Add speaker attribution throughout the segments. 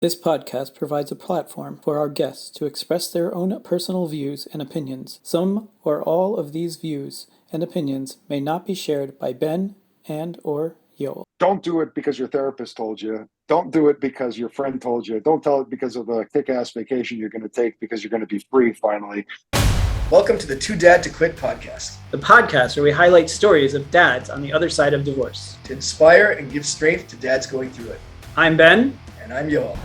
Speaker 1: This podcast provides a platform for our guests to express their own personal views and opinions. Some or all of these views and opinions may not be shared by Ben and/or Yoel.
Speaker 2: Don't do it because your therapist told you. Don't do it because your friend told you. Don't tell it because of the kick-ass vacation you're going to take because you're going to be free finally.
Speaker 3: Welcome to the Too Dad to Quit podcast,
Speaker 1: The podcast where we highlight stories of dads on the other side of divorce.
Speaker 3: to inspire and give strength to dads going through it.
Speaker 1: I'm Ben.
Speaker 3: And I'm Yoel.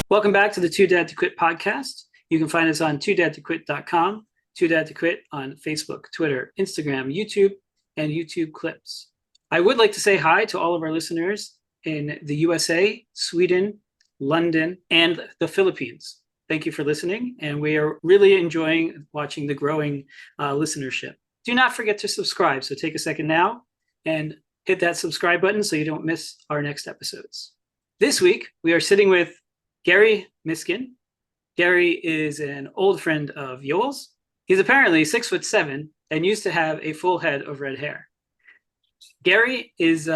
Speaker 1: Welcome back to the Too Dad to Quit podcast. You can find us on toodadtoquit.com, Too Dad to Quit on Facebook, Twitter, Instagram, YouTube, and YouTube clips. I would like to say hi to all of our listeners in the USA, Sweden, London, and the Philippines. Thank you for listening, and we are really enjoying watching the growing listenership. Do not forget to subscribe, so take a second now and hit that subscribe button so you don't miss our next episodes. This week, we are sitting with Gary Miskin. Gary is an old friend of Yoel's. He's apparently 6'7" and used to have a full head of red hair. Gary is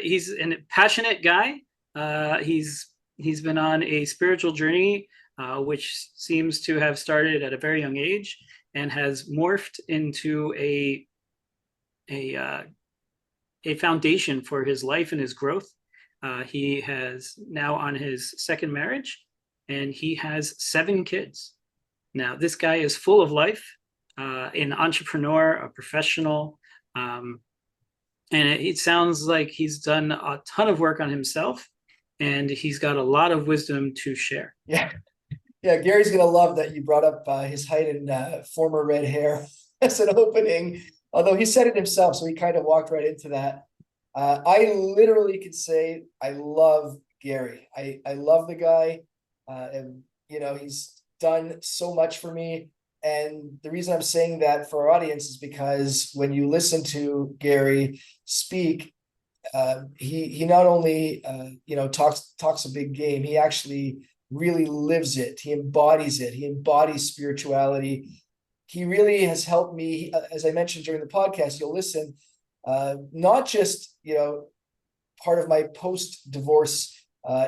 Speaker 1: he's a passionate guy. He's been on a spiritual journey, which seems to have started at a very young age and has morphed into a foundation for his life and his growth. He has now on his second marriage, and he has 7 kids. Now, this guy is full of life, an entrepreneur, a professional, and it sounds like he's done a ton of work on himself, and he's got a lot of wisdom to share.
Speaker 3: Yeah, Gary's going to love that you brought up his height and former red hair as an opening, although he said it himself, so he kind of walked right into that. I literally could say I love Gary. I love the guy. And, he's done so much for me. And the reason I'm saying that for our audience is because when you listen to Gary speak, he not only talks a big game, he actually really lives it. He embodies it. He embodies spirituality. He really has helped me, as I mentioned during the podcast, you'll listen, not just, part of my post-divorce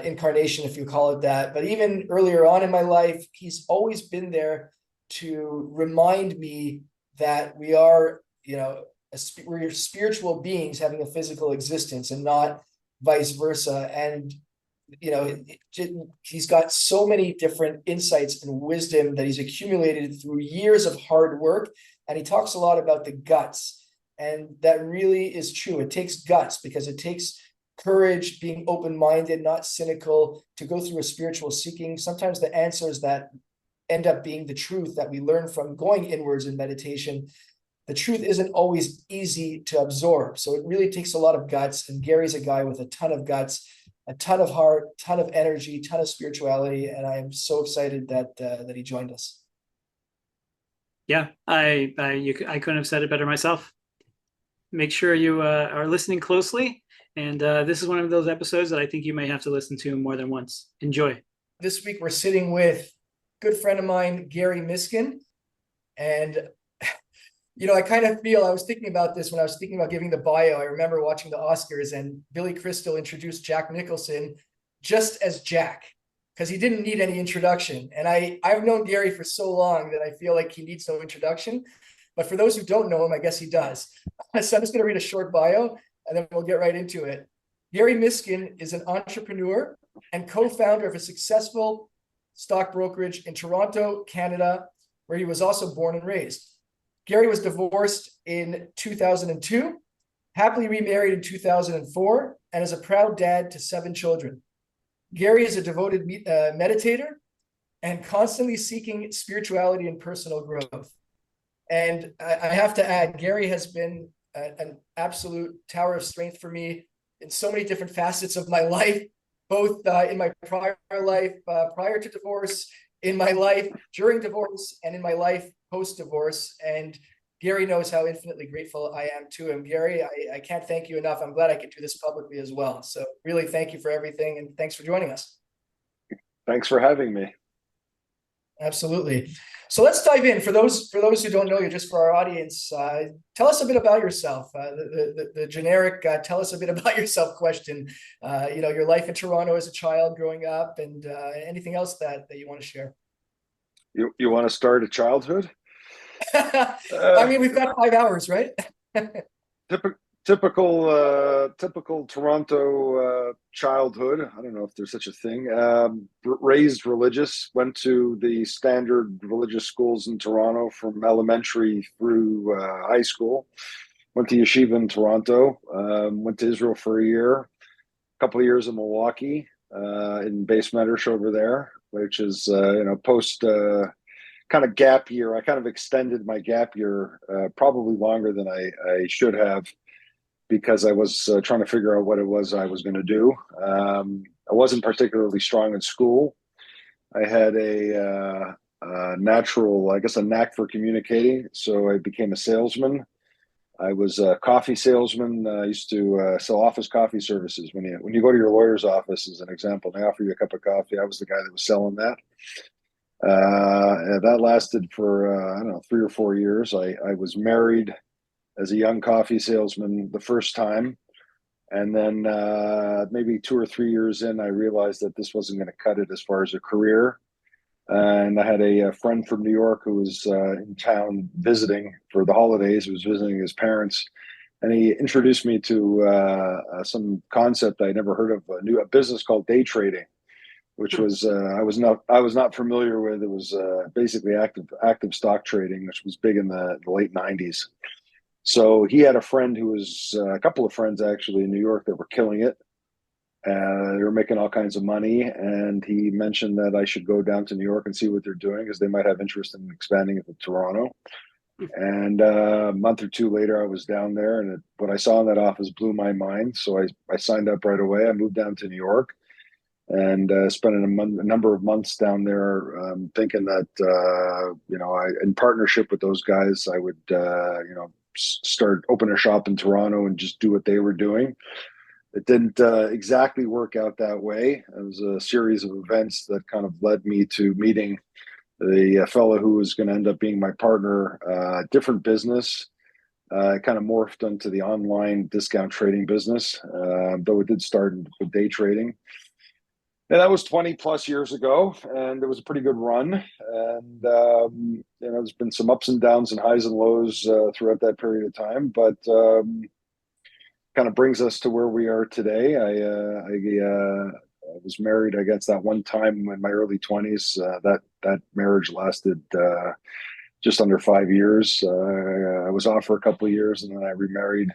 Speaker 3: incarnation, if you call it that, but even earlier on in my life, he's always been there to remind me that we are, we're spiritual beings having a physical existence and not vice versa. And, he's got so many different insights and wisdom that he's accumulated through years of hard work. And he talks a lot about the guts. And that really is true. It takes guts because it takes courage, being open-minded, not cynical, to go through a spiritual seeking. Sometimes the answers that end up being the truth that we learn from going inwards in meditation, the truth isn't always easy to absorb. So it really takes a lot of guts. And Gary's a guy with a ton of guts, a ton of heart, ton of energy, ton of spirituality. And I am so excited that he joined us.
Speaker 1: Yeah, I couldn't have said it better myself. Make sure you are listening closely. And this is one of those episodes that I think you may have to listen to more than once. Enjoy.
Speaker 3: This week, we're sitting with a good friend of mine, Gary Miskin. And, I kind of feel, I was thinking about this when I was thinking about giving the bio. I remember watching the Oscars and Billy Crystal introduced Jack Nicholson just as Jack, because he didn't need any introduction. And I've known Gary for so long that I feel like he needs no introduction. But for those who don't know him, I guess he does. So I'm just going to read a short bio, and then we'll get right into it. Gary Miskin is an entrepreneur and co-founder of a successful stock brokerage in Toronto, Canada, where he was also born and raised. Gary was divorced in 2002, happily remarried in 2004, and is a proud dad to 7 children. Gary is a devoted meditator and constantly seeking spirituality and personal growth. And I have to add, Gary has been an absolute tower of strength for me in so many different facets of my life, both in my prior life, prior to divorce, in my life during divorce, and in my life post-divorce. And Gary knows how infinitely grateful I am to him. Gary, I can't thank you enough. I'm glad I could do this publicly as well. So really thank you for everything, and thanks for joining us.
Speaker 2: Thanks for having me.
Speaker 3: Absolutely. So let's dive in. For those who don't know you, just for our audience, tell us a bit about yourself. The generic "tell us a bit about yourself" question. Your life in Toronto as a child, growing up, and anything else that you want to share.
Speaker 2: You want to start at childhood?
Speaker 3: I mean, we've got 5 hours, right?
Speaker 2: Typical Toronto childhood. I don't know if there's such a thing. Raised religious, went to the standard religious schools in Toronto from elementary through high school. Went to yeshiva in Toronto. Went to Israel for a year. A couple of years in Milwaukee, in base medrash over there, which is post kind of gap year. I kind of extended my gap year probably longer than I should have, because I was trying to figure out what it was I was going to do. I wasn't particularly strong in school. I had a natural, I guess, a knack for communicating. So I became a salesman. I was a coffee salesman. I used to sell office coffee services. When you go to your lawyer's office, as an example, and they offer you a cup of coffee, I was the guy that was selling that. And that lasted for, I don't know, 3 or 4 years. I was married as a young coffee salesman the first time. And then maybe 2 or 3 years in, I realized that this wasn't going to cut it as far as a career. And I had a friend from New York who was in town visiting for the holidays. He was visiting his parents. And he introduced me to some concept I'd never heard of, a business called day trading, which was I was not familiar with. It was basically active stock trading, which was big in the late 90s. So he had a friend who was a couple of friends actually in New York that were killing it. They were making all kinds of money, and he mentioned that I should go down to New York and see what they're doing, because they might have interest in expanding it to Toronto. And a month or two later, I was down there, and what I saw in that office blew my mind. So I signed up right away. I moved down to New York and spent a number of months down there, thinking that in partnership with those guys, I would open a shop in Toronto and just do what they were doing. It didn't exactly work out that way. It was a series of events that kind of led me to meeting the fellow who was going to end up being my partner. Different business. It kind of morphed into the online discount trading business, though it did start with day trading. And that was 20 plus years ago, and it was a pretty good run. And there's been some ups and downs and highs and lows throughout that period of time, but kind of brings us to where we are today. I was married, I guess, that one time in my early 20s. That marriage lasted just under 5 years. I was off for a couple of years, and then I remarried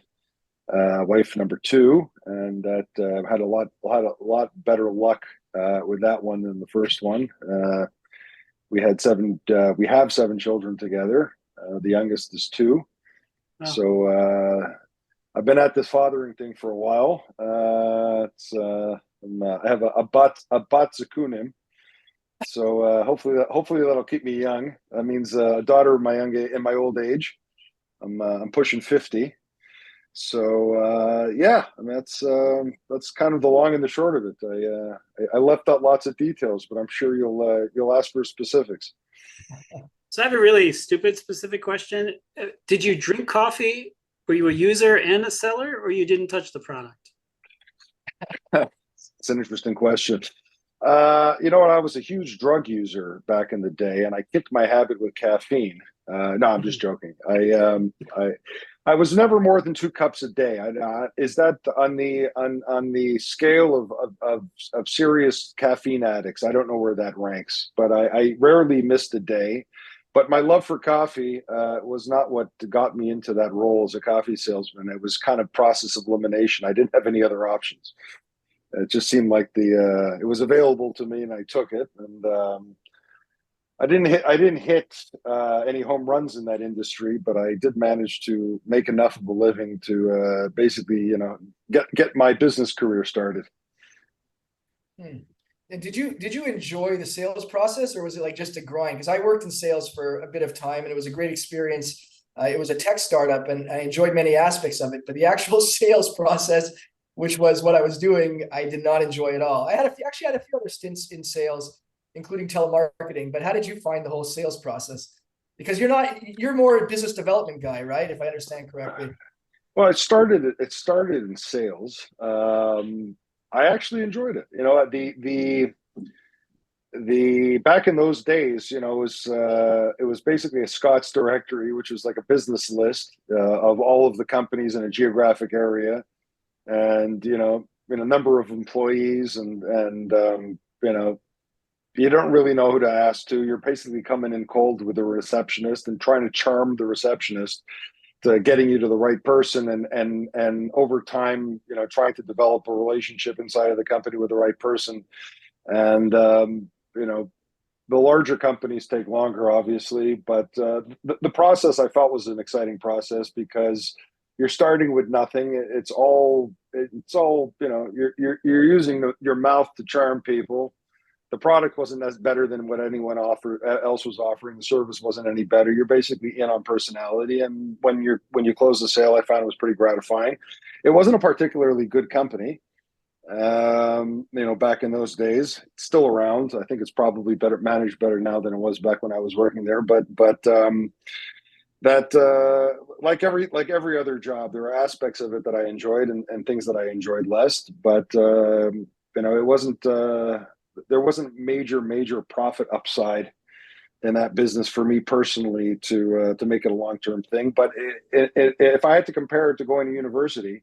Speaker 2: wife number 2, and that had a lot better luck with that one than the first one. We have 7 children together. The youngest is 2. Wow. So I've been at this fathering thing for a while. I have a bat zakunim, so hopefully that'll keep me young. That means a daughter in my old age. I'm pushing 50. So I mean, that's kind of the long and the short of it. I left out lots of details, but I'm sure you'll ask for specifics.
Speaker 1: So I have a really stupid specific question. Did you drink coffee? Were you a user and a seller, or you didn't touch the product?
Speaker 2: It's an interesting question. I was a huge drug user back in the day, and I kicked my habit with caffeine. No, I'm just joking. I was never more than 2 cups a day. Is that on the scale of serious caffeine addicts? I don't know where that ranks, but I rarely missed a day. But my love for coffee was not what got me into that role as a coffee salesman. It was kind of process of elimination. I didn't have any other options. It just seemed like it was available to me, and I took it. And I didn't hit any home runs in that industry, but I did manage to make enough of a living to basically, get my business career started.
Speaker 3: And did you enjoy the sales process, or was it like just a grind? Because I worked in sales for a bit of time, and it was a great experience. It was a tech startup, and I enjoyed many aspects of it. But the actual sales process, which was what I was doing, I did not enjoy at all. I actually had a few other stints in sales. including telemarketing. But how did you find the whole sales process? Because you're more a business development guy, right? If I understand correctly.
Speaker 2: Well, it started in sales. I actually enjoyed it. The back in those days, it was basically a Scott's directory, which was like a business list of all of the companies in a geographic area, and a number of employees, and you don't really know who to ask to. You're basically coming in cold with a receptionist and trying to charm the receptionist to getting you to the right person, and over time, trying to develop a relationship inside of the company with the right person. And the larger companies take longer, obviously, but the process I felt was an exciting process because you're starting with nothing. It's all you're using your mouth to charm people. The product wasn't as better than what anyone else was offering. The service wasn't any better. You're basically in on personality, and when you close the sale, I found it was pretty gratifying. It wasn't a particularly good company, back in those days. It's still around. I think it's probably managed better now than it was back when I was working there. But that like every other job, there are aspects of it that I enjoyed and things that I enjoyed less. But it wasn't. There wasn't major profit upside in that business for me personally to make it a long-term thing. But if I had to compare it to going to university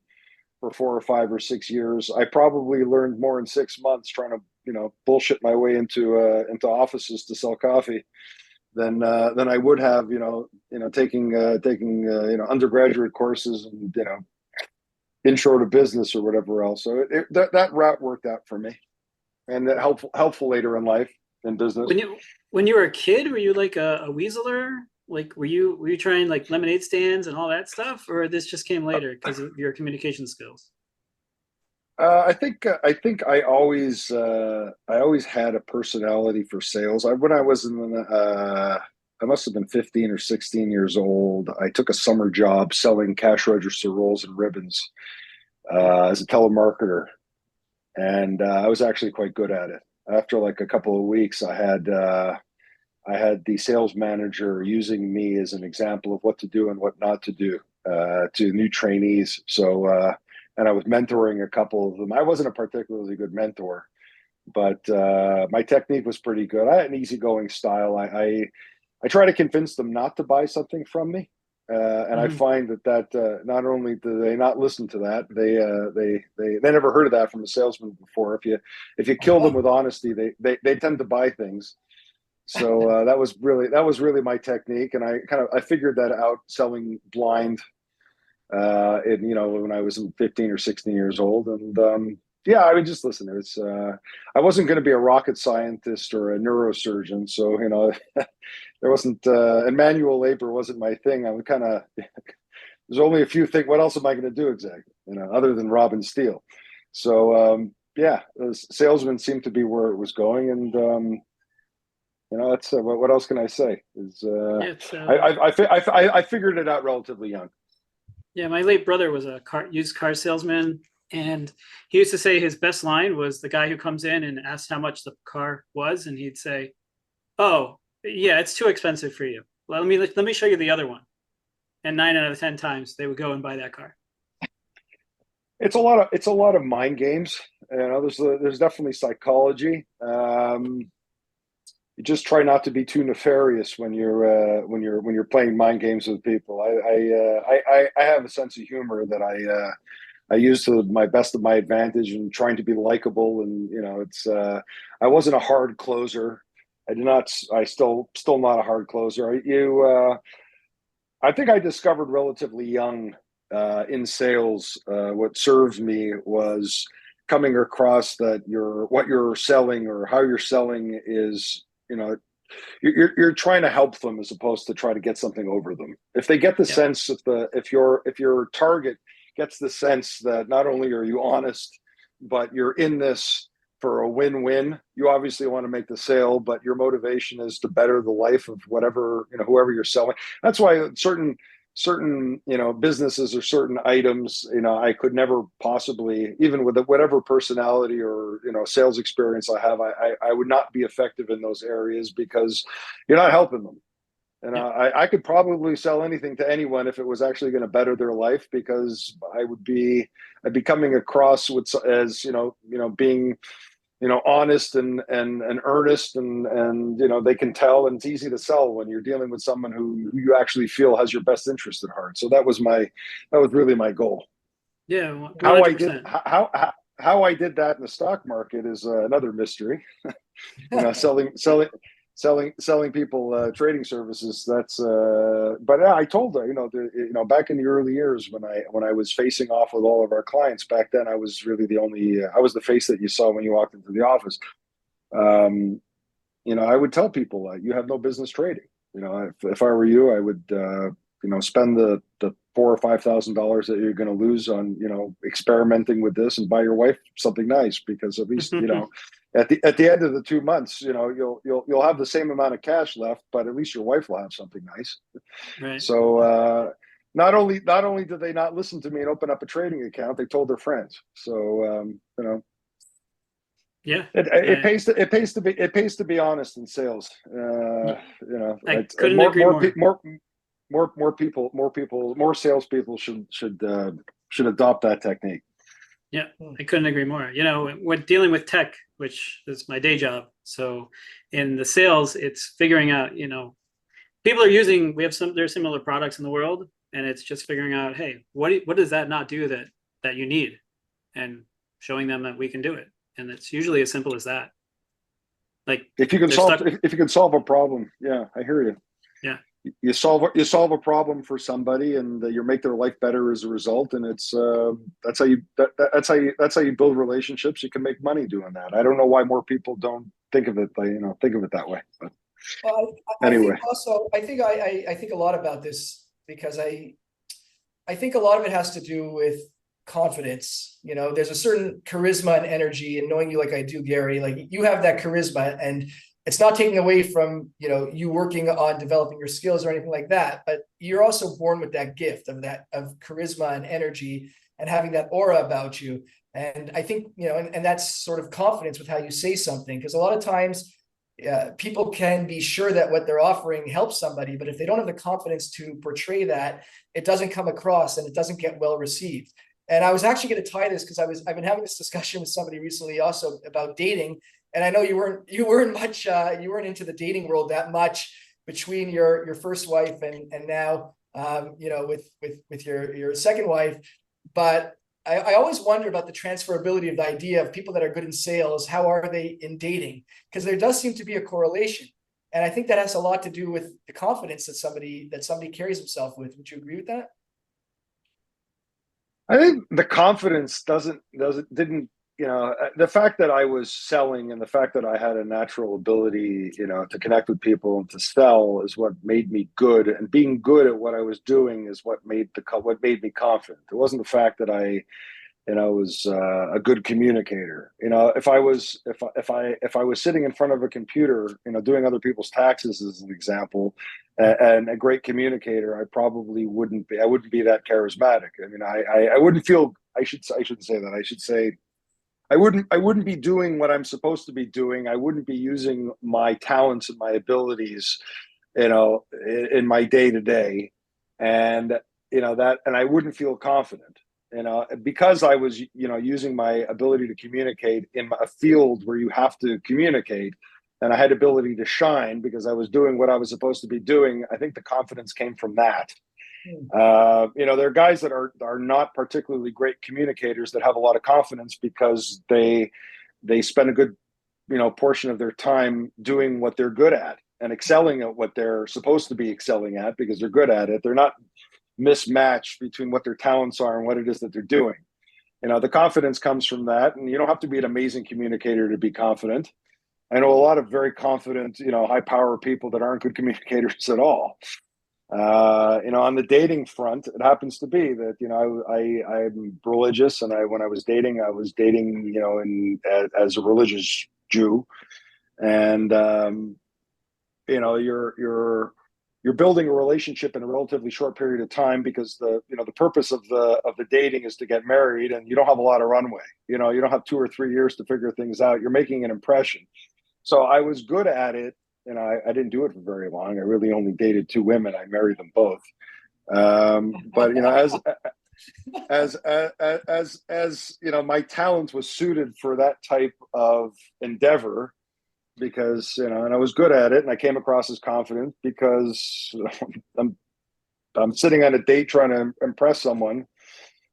Speaker 2: for 4 or 5 or 6 years, I probably learned more in 6 months trying to bullshit my way into offices to sell coffee than I would have taking undergraduate courses and intro to business or whatever else. So that route worked out for me, and helpful later in life in business.
Speaker 1: When you were a kid, were you like a weaseler? Like, were you trying like lemonade stands and all that stuff, or this just came later because of your communication skills?
Speaker 2: I think I always had a personality for sales. When I was I must have been 15 or 16 years old. I took a summer job selling cash register rolls and ribbons as a telemarketer, and I was actually quite good at it. After like a couple of weeks, I had the sales manager using me as an example of what to do and what not to do to new trainees. So, and I was mentoring a couple of them. I wasn't a particularly good mentor, but my technique was pretty good. I had an easygoing style. I try to convince them not to buy something from me. And I find that not only do they not listen to that, they never heard of that from a salesman before. If you kill them with honesty, they tend to buy things. So that was really my technique, and I figured that out selling blind, when I was 15 or 16 years old, and yeah, I mean, just listen. It's I wasn't going to be a rocket scientist or a neurosurgeon, so there wasn't and manual labor wasn't my thing. I would kind of there's only a few things. What else am I going to do exactly? Other than rob and steal. So yeah, salesman seemed to be where it was going, and that's what else can I say? I figured it out relatively young.
Speaker 1: Yeah, my late brother was a used car salesman, and he used to say his best line was the guy who comes in and asks how much the car was, and he'd say, "Oh, yeah, it's too expensive for you. Well, let me show you the other one." And 9 out of 10 times they would go and buy that car.
Speaker 2: It's a lot of mind games. There's definitely psychology. You just try not to be too nefarious when you're playing mind games with people. I have a sense of humor that I use to my best of my advantage, and trying to be likable. And I wasn't a hard closer. I still not a hard closer. I think I discovered relatively young in sales what served me was coming across that what you're selling or how you're selling is you're trying to help them as opposed to try to get something over them. If they get the sense if your target gets the sense that not only are you honest, but you're in this for a win-win, you obviously want to make the sale, but your motivation is to better the life of whoever you're selling. That's why certain certain, businesses or certain items, I could never possibly, even with whatever personality or, sales experience I have, I would not be effective in those areas because you're not helping them. And
Speaker 1: Yeah.
Speaker 2: I could probably sell anything to anyone if it was actually going to better their life, because I'd be coming across as, being, honest and earnest, and they can tell, and it's easy to sell when you're dealing with someone who you actually feel has your best interest at heart. So that was really my goal.
Speaker 1: Yeah,
Speaker 2: How I did
Speaker 1: 100%.
Speaker 2: how I did that in the stock market is another mystery. Selling people trading services. That's but yeah, I told her, back in the early years when I was facing off with all of our clients back then, I was really I was the face that you saw when you walked into the office. I would tell people, you have no business trading. If I were you, I would spend the $4,000 or $5,000 that you're going to lose on experimenting with this, and buy your wife something nice, because at least at the end of the 2 months, you'll have the same amount of cash left, but at least your wife will have something nice.
Speaker 1: Right.
Speaker 2: So not only did they not listen to me and open up a trading account, they told their friends. So
Speaker 1: Yeah.
Speaker 2: it pays to be honest in sales.
Speaker 1: I couldn't agree
Speaker 2: more salespeople should adopt that technique.
Speaker 1: Yeah, I couldn't agree more. When dealing with tech, which is my day job, so in the sales, it's figuring out, people are using, there's similar products in the world, and it's just figuring out, hey, what does that not do that you need, and showing them that we can do it. And it's usually as simple as that. Like,
Speaker 2: if you can solve a problem, yeah, I hear you.
Speaker 1: Yeah.
Speaker 2: You solve a problem for somebody, and you make their life better as a result. And it's that's how you build relationships. You can make money doing that. I don't know why more people don't think of it that way. But anyway,
Speaker 3: I think a lot about this, because I think a lot of it has to do with confidence. There's a certain charisma and energy, and knowing you like I do, Gary, like you have that charisma, and it's not taking away from, you working on developing your skills or anything like that, but you're also born with that gift of charisma and energy, and having that aura about you. And I think, and that's sort of confidence with how you say something, because a lot of times people can be sure that what they're offering helps somebody, but if they don't have the confidence to portray that, it doesn't come across and it doesn't get well received. And I was actually going to tie this, because I've been having this discussion with somebody recently also about dating. And I know you weren't into the dating world that much between your first wife and now, with your second wife. But I always wonder about the transferability of the idea of people that are good in sales. How are they in dating? Because there does seem to be a correlation. And I think that has a lot to do with the confidence that somebody carries himself with. Would you agree with that?
Speaker 2: I think the confidence didn't, the fact that I was selling, and the fact that I had a natural ability, to connect with people and to sell, is what made me good. And being good at what I was doing is what made me confident. It wasn't the fact that I was a good communicator. If I was sitting in front of a computer, doing other people's taxes as an example, and a great communicator, I probably wouldn't be. I wouldn't be that charismatic. I mean, I wouldn't feel. I shouldn't say that. I should say I wouldn't be doing what I'm supposed to be doing. I wouldn't be using my talents and my abilities, in my day to day, and and I wouldn't feel confident. Because I was, using my ability to communicate in a field where you have to communicate, and I had ability to shine because I was doing what I was supposed to be doing. I think the confidence came from that. There are guys that are not particularly great communicators that have a lot of confidence because they spend a good, portion of their time doing what they're good at and excelling at what they're supposed to be excelling at because they're good at it. They're not mismatched between what their talents are and what it is that they're doing. The confidence comes from that, and you don't have to be an amazing communicator to be confident. I know a lot of very confident, high power people that aren't good communicators at all. On the dating front, it happens to be that, I'm religious, and when I was dating, as a religious Jew. And, you're you're building a relationship in a relatively short period of time, because the purpose of the dating is to get married, and you don't have a lot of runway. You don't have 2 or 3 years to figure things out. You're making an impression. So I was good at it, and I didn't do it for very long. I really only dated 2 women. I married them both. But as my talent was suited for that type of endeavor, because and I was good at it, and I came across as confident, because I'm sitting on a date trying to impress someone,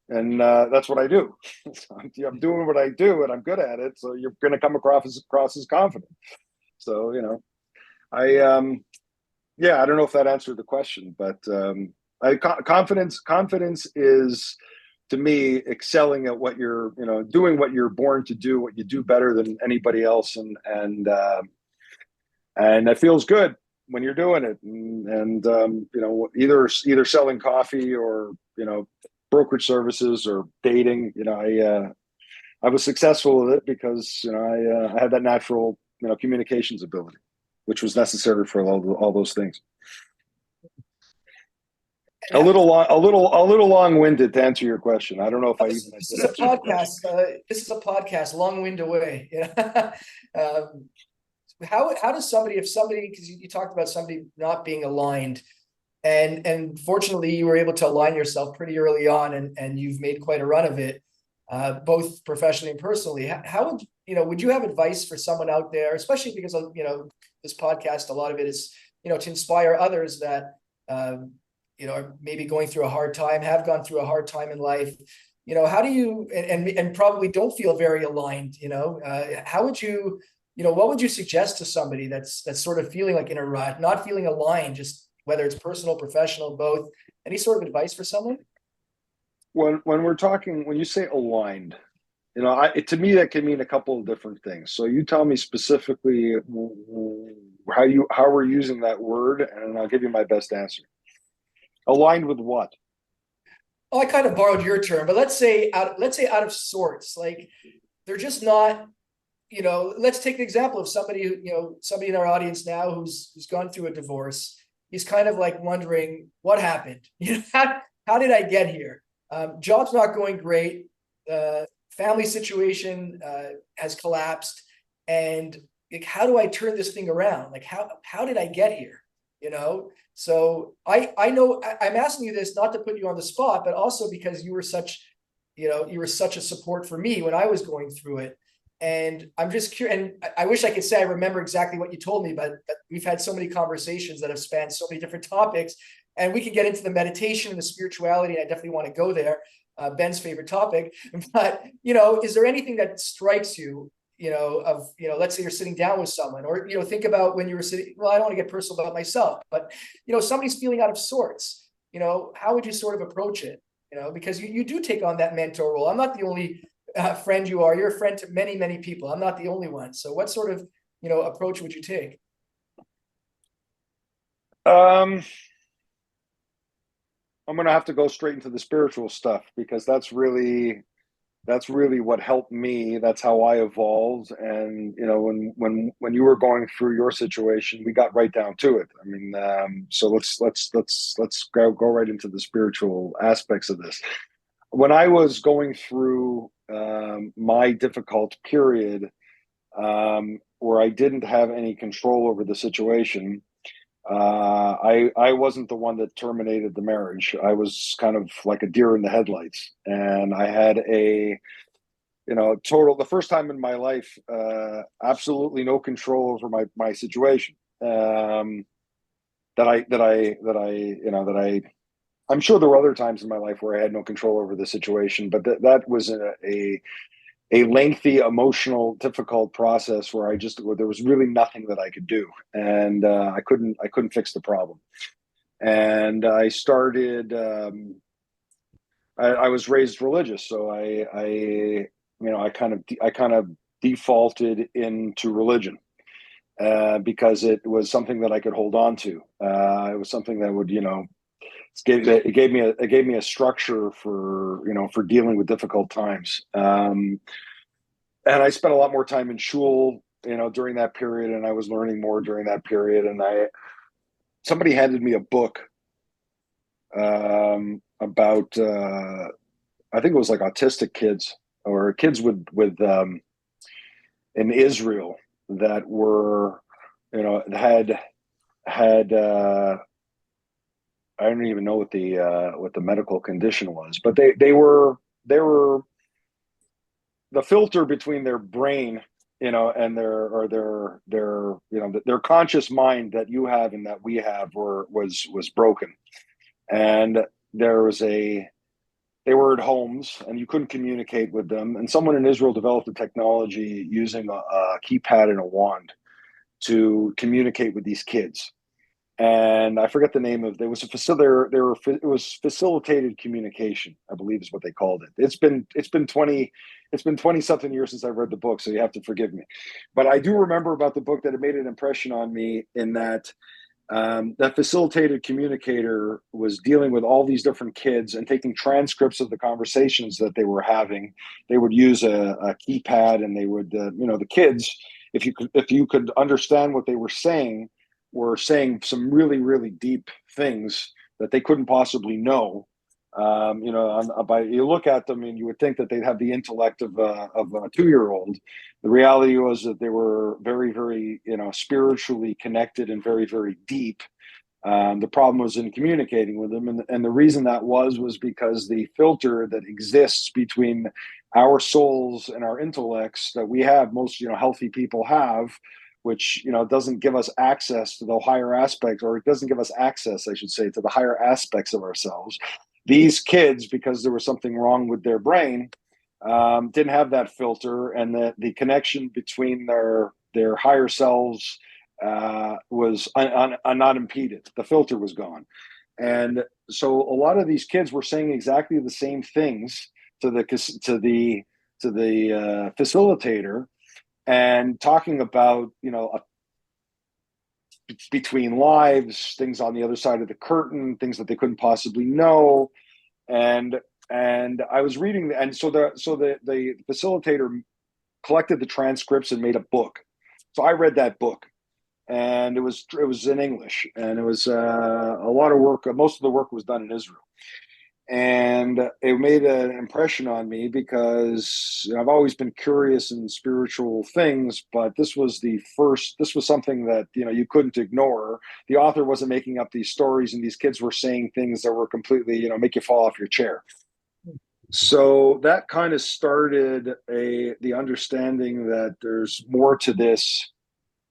Speaker 2: and that's what I do. So I'm doing what I do, and I'm good at it. So you're going to come across as confident. So I I don't know if that answered the question, but confidence is, to me, excelling at what you're doing, what you're born to do, what you do better than anybody else, and it feels good when you're doing it, and either selling coffee, or brokerage services, or dating. I was successful with it because I had that natural communications ability, which was necessary for all those things. A little long-winded to answer your question. I don't know if
Speaker 3: This is a podcast. This is a podcast. Long wind away. How does somebody, because you talked about somebody not being aligned, and fortunately you were able to align yourself pretty early on, and you've made quite a run of it, both professionally and personally. How would you have advice for someone out there, especially because this podcast, a lot of it is to inspire others that are maybe going through a hard time, have gone through a hard time in life. How do you, and probably don't feel very aligned, how would you, what would you suggest to somebody that's sort of feeling like in a rut, not feeling aligned, just whether it's personal, professional, both? Any sort of advice for someone?
Speaker 2: When we're talking, when you say aligned, to me that can mean a couple of different things. So you tell me specifically how we're using that word, and I'll give you my best answer. Aligned with what?
Speaker 3: Oh, I kind of borrowed your term, but let's say out of sorts. Like they're just not. Let's take the example of somebody somebody in our audience now who's gone through a divorce. He's kind of like wondering what happened. How did I get here? Job's not going great. Family situation has collapsed, and like, how do I turn this thing around? Like how did I get here? So I know I'm asking you this not to put you on the spot, but also because you were such a support for me when I was going through it. And I'm just curious, and I wish I could say I remember exactly what you told me, but we've had so many conversations that have spanned so many different topics, and we can get into the meditation and the spirituality. And I definitely want to go there. Ben's favorite topic, but is there anything that strikes you, let's say you're sitting down with someone, or, think about when you were sitting, well, I don't want to get personal about myself, but, somebody's feeling out of sorts, how would you sort of approach it? Because you do take on that mentor role. I'm not the only friend you are. You're a friend to many, many people. I'm not the only one. So what sort of, approach would you take?
Speaker 2: I'm going to have to go straight into the spiritual stuff, because that's really what helped me. That's how I evolved. And when you were going through your situation, we got right down to it. I mean, so let's go right into the spiritual aspects of this. When I was going through my difficult period, where I didn't have any control over the situation, I wasn't the one that terminated the marriage. I was kind of like a deer in the headlights, and I had the first time in my life, absolutely no control over my situation. I'm sure there were other times in my life where I had no control over the situation, but that was a lengthy, emotional, difficult process where there was really nothing that I could do, and I couldn't fix the problem. And I started. I was raised religious, so I kind of defaulted into religion, because it was something that I could hold on to. It was something that would it gave me a structure for dealing with difficult times. And I spent a lot more time in shul, during that period, and I was learning more during that period. And somebody handed me a book about I think it was like autistic kids or kids with in Israel that were, had I don't even know what the medical condition was, but they were the filter between their brain, and their conscious mind that you have and that we have was broken. And there was they were at homes and you couldn't communicate with them. And someone in Israel developed a technology using a keypad and a wand to communicate with these kids. And I forget the name of there was a facility. It was facilitated communication, I believe is what they called it. It's been 20 something years since I read the book, so you have to forgive me. But I do remember about the book that it made an impression on me in that that facilitated communicator was dealing with all these different kids and taking transcripts of the conversations that they were having. They would use a keypad, and they would, the kids, if you could understand what they were saying some really really deep things that they couldn't possibly know. You look at them and you would think that they'd have the intellect of a 2-year old. The reality was that they were very, very, spiritually connected and very, very deep. The problem was in communicating with them, and the reason that was because the filter that exists between our souls and our intellects that we have, most healthy people have, which doesn't give us access to the higher aspects, or it doesn't give us access, I should say, to the higher aspects of ourselves. These kids, because there was something wrong with their brain, didn't have that filter, and the connection between their higher selves was not impeded. The filter was gone. And so a lot of these kids were saying exactly the same things to the facilitator, and talking about between lives, things on the other side of the curtain, things that they couldn't possibly know. And I was reading, and so the facilitator collected the transcripts and made a book. So I read that book, and it was in English, and it was a lot of work. Most of the work was done in Israel. And it made an impression on me because I've always been curious in spiritual things, but this was something that you couldn't ignore. The author wasn't making up these stories, and these kids were saying things that were completely make you fall off your chair. So that kind of started the understanding that there's more to this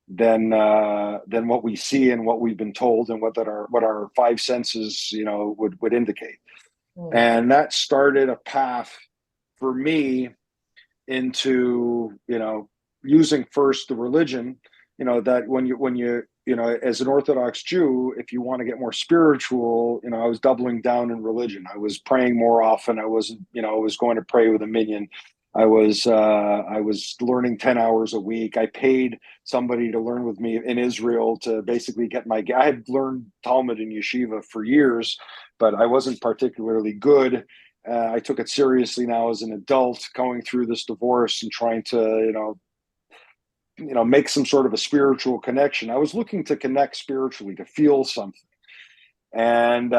Speaker 2: than what we see and what we've been told, and what our five senses would indicate. And that started a path for me into, using first the religion, that when you as an Orthodox Jew, if you want to get more spiritual, I was doubling down in religion. I was praying more often. I wasn't, I was going to pray with a minyan. I was learning 10 hours a week. I paid somebody to learn with me in Israel to basically get I had learned Talmud in yeshiva for years, but I wasn't particularly good. I took it seriously now as an adult, going through this divorce and trying to, make some sort of a spiritual connection. I was looking to connect spiritually, to feel something. And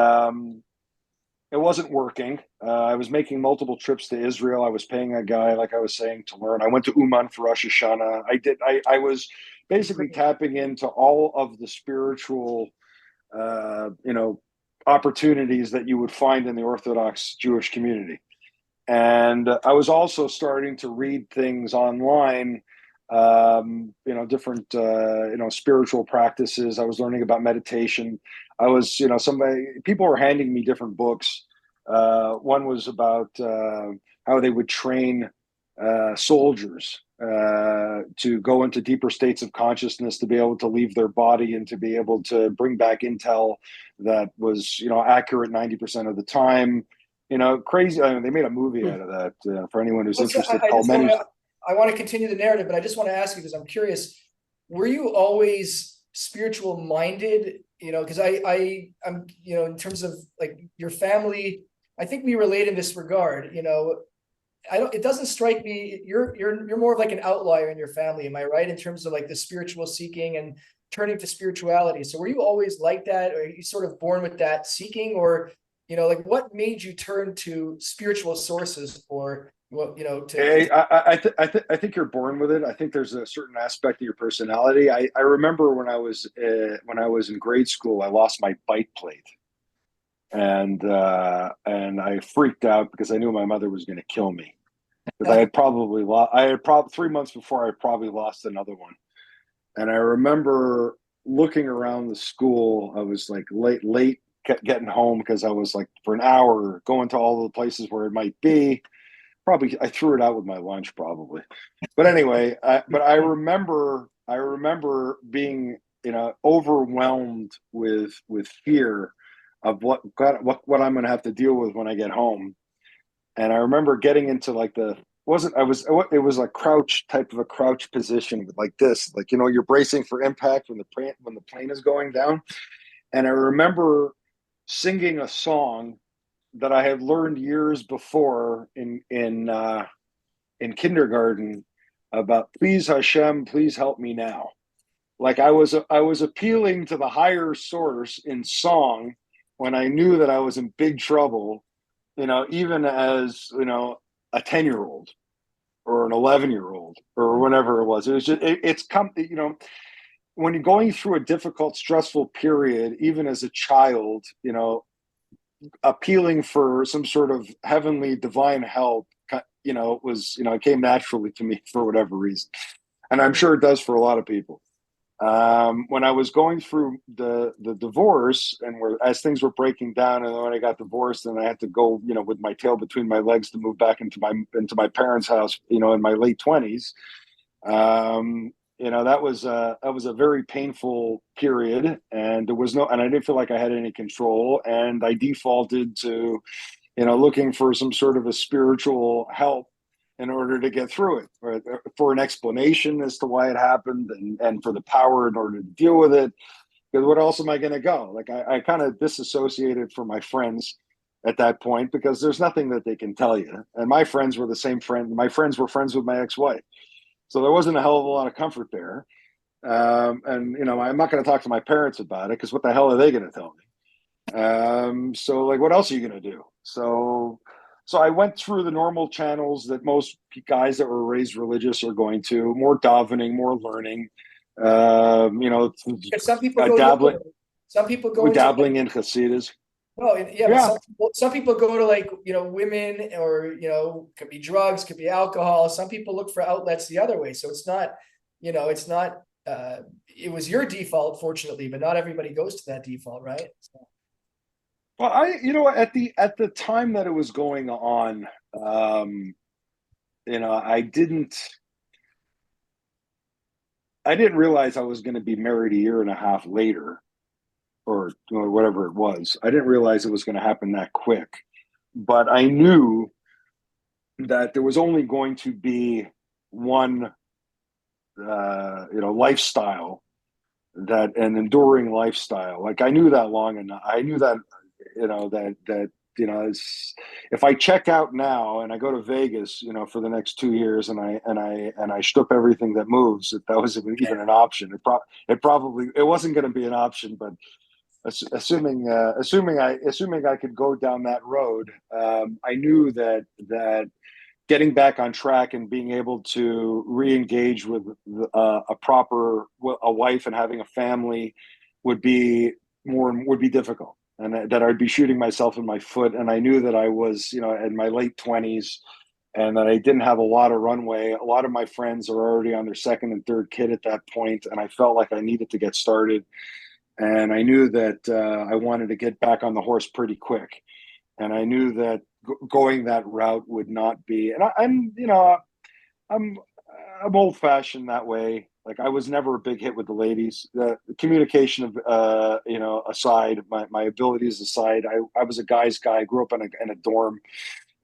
Speaker 2: it wasn't working. I was making multiple trips to Israel. I was paying a guy, like I was saying, to learn. I went to Uman for Rosh Hashanah. I was basically tapping into all of the spiritual, opportunities that you would find in the Orthodox Jewish community. And I was also starting to read things online, different, spiritual practices. I was learning about meditation. I was, people were handing me different books. One was about how they would train soldiers to go into deeper states of consciousness, to be able to leave their body and to be able to bring back intel that was, accurate 90% of the time. Crazy. I mean, they made a movie out of that for anyone who's interested.
Speaker 3: I want to continue the narrative, but I just want to ask you, because I'm curious, were you always spiritual minded? Because I'm, in terms of like your family, I think we relate in this regard. It doesn't strike me, you're more of like an outlier in your family. Am I right? In terms of like the spiritual seeking and turning to spirituality. So were you always like that? Or are you sort of born with that seeking, or, like what made you turn to spiritual sources, or what,
Speaker 2: I think you're born with it. I think there's a certain aspect of your personality. I remember when I was in grade school, I lost my bike plate, and I freaked out because I knew my mother was going to kill me, because I had probably 3 months before I probably lost another one. And I remember looking around the school. I was like late getting home because I was like for an hour going to all the places where it might be. Probably I threw it out with my lunch probably. But anyway, I remember being, overwhelmed with fear of what I'm going to have to deal with when I get home. And I remember getting into like it was a crouch type of a crouch position with like this, like, you're bracing for impact when the plane is going down. And I remember singing a song that I had learned years before in kindergarten about, please Hashem, please help me now. Like I was appealing to the higher source in song when I knew that I was in big trouble, even as, a 10-year-old or an 11-year-old or whatever it was. It was just, it's come, when you're going through a difficult, stressful period, even as a child, appealing for some sort of heavenly divine help, it came naturally to me for whatever reason. And I'm sure it does for a lot of people. When I was going through the divorce, and as things were breaking down, and when I got divorced, and I had to go, with my tail between my legs to move back into my parents' house, in my late 20s. That was a very painful period, and I didn't feel like I had any control, and I defaulted to, looking for some sort of a spiritual help in order to get through it, or for an explanation as to why it happened, and for the power in order to deal with it. Because what else am I going to go? Like I kind of disassociated from my friends at that point, because there's nothing that they can tell you. And my friends were the same friend. My friends were friends with my ex-wife. So there wasn't a hell of a lot of comfort there. And, I'm not going to talk to my parents about it, because what the hell are they going to tell me? So like, what else are you going to do? So I went through the normal channels that most guys that were raised religious are going to: more davening, more learning,
Speaker 3: some people go
Speaker 2: dabbling,
Speaker 3: some people go into
Speaker 2: dabbling in Hasidus.
Speaker 3: well, yeah, but
Speaker 2: Yeah.
Speaker 3: some people go to like, women, or, could be drugs, could be alcohol. Some people look for outlets the other way. So it's not, it was your default, fortunately, but not everybody goes to that default, right? So.
Speaker 2: Well, at the time that it was going on, I didn't realize I was going to be married a year and a half later, or whatever it was. I didn't realize it was going to happen that quick, but I knew that there was only going to be one, lifestyle, that an enduring lifestyle. Like I knew that long enough. I knew that, if I check out now and I go to Vegas, for the next 2 years, and I strip everything that moves, if that was even an option. It wasn't going to be an option, but assuming I could go down that road, I knew that getting back on track and being able to re-engage with a wife and having a family would be difficult, and that I'd be shooting myself in my foot. And I knew that I was, in my late 20s, and that I didn't have a lot of runway. A lot of my friends are already on their second and third kid at that point, and I felt like I needed to get started. And I knew that I wanted to get back on the horse pretty quick. And I knew that going that route would not be. And I'm old fashioned that way. Like I was never a big hit with the ladies. The communication of aside, my abilities aside, I was a guy's guy. I grew up in a dorm.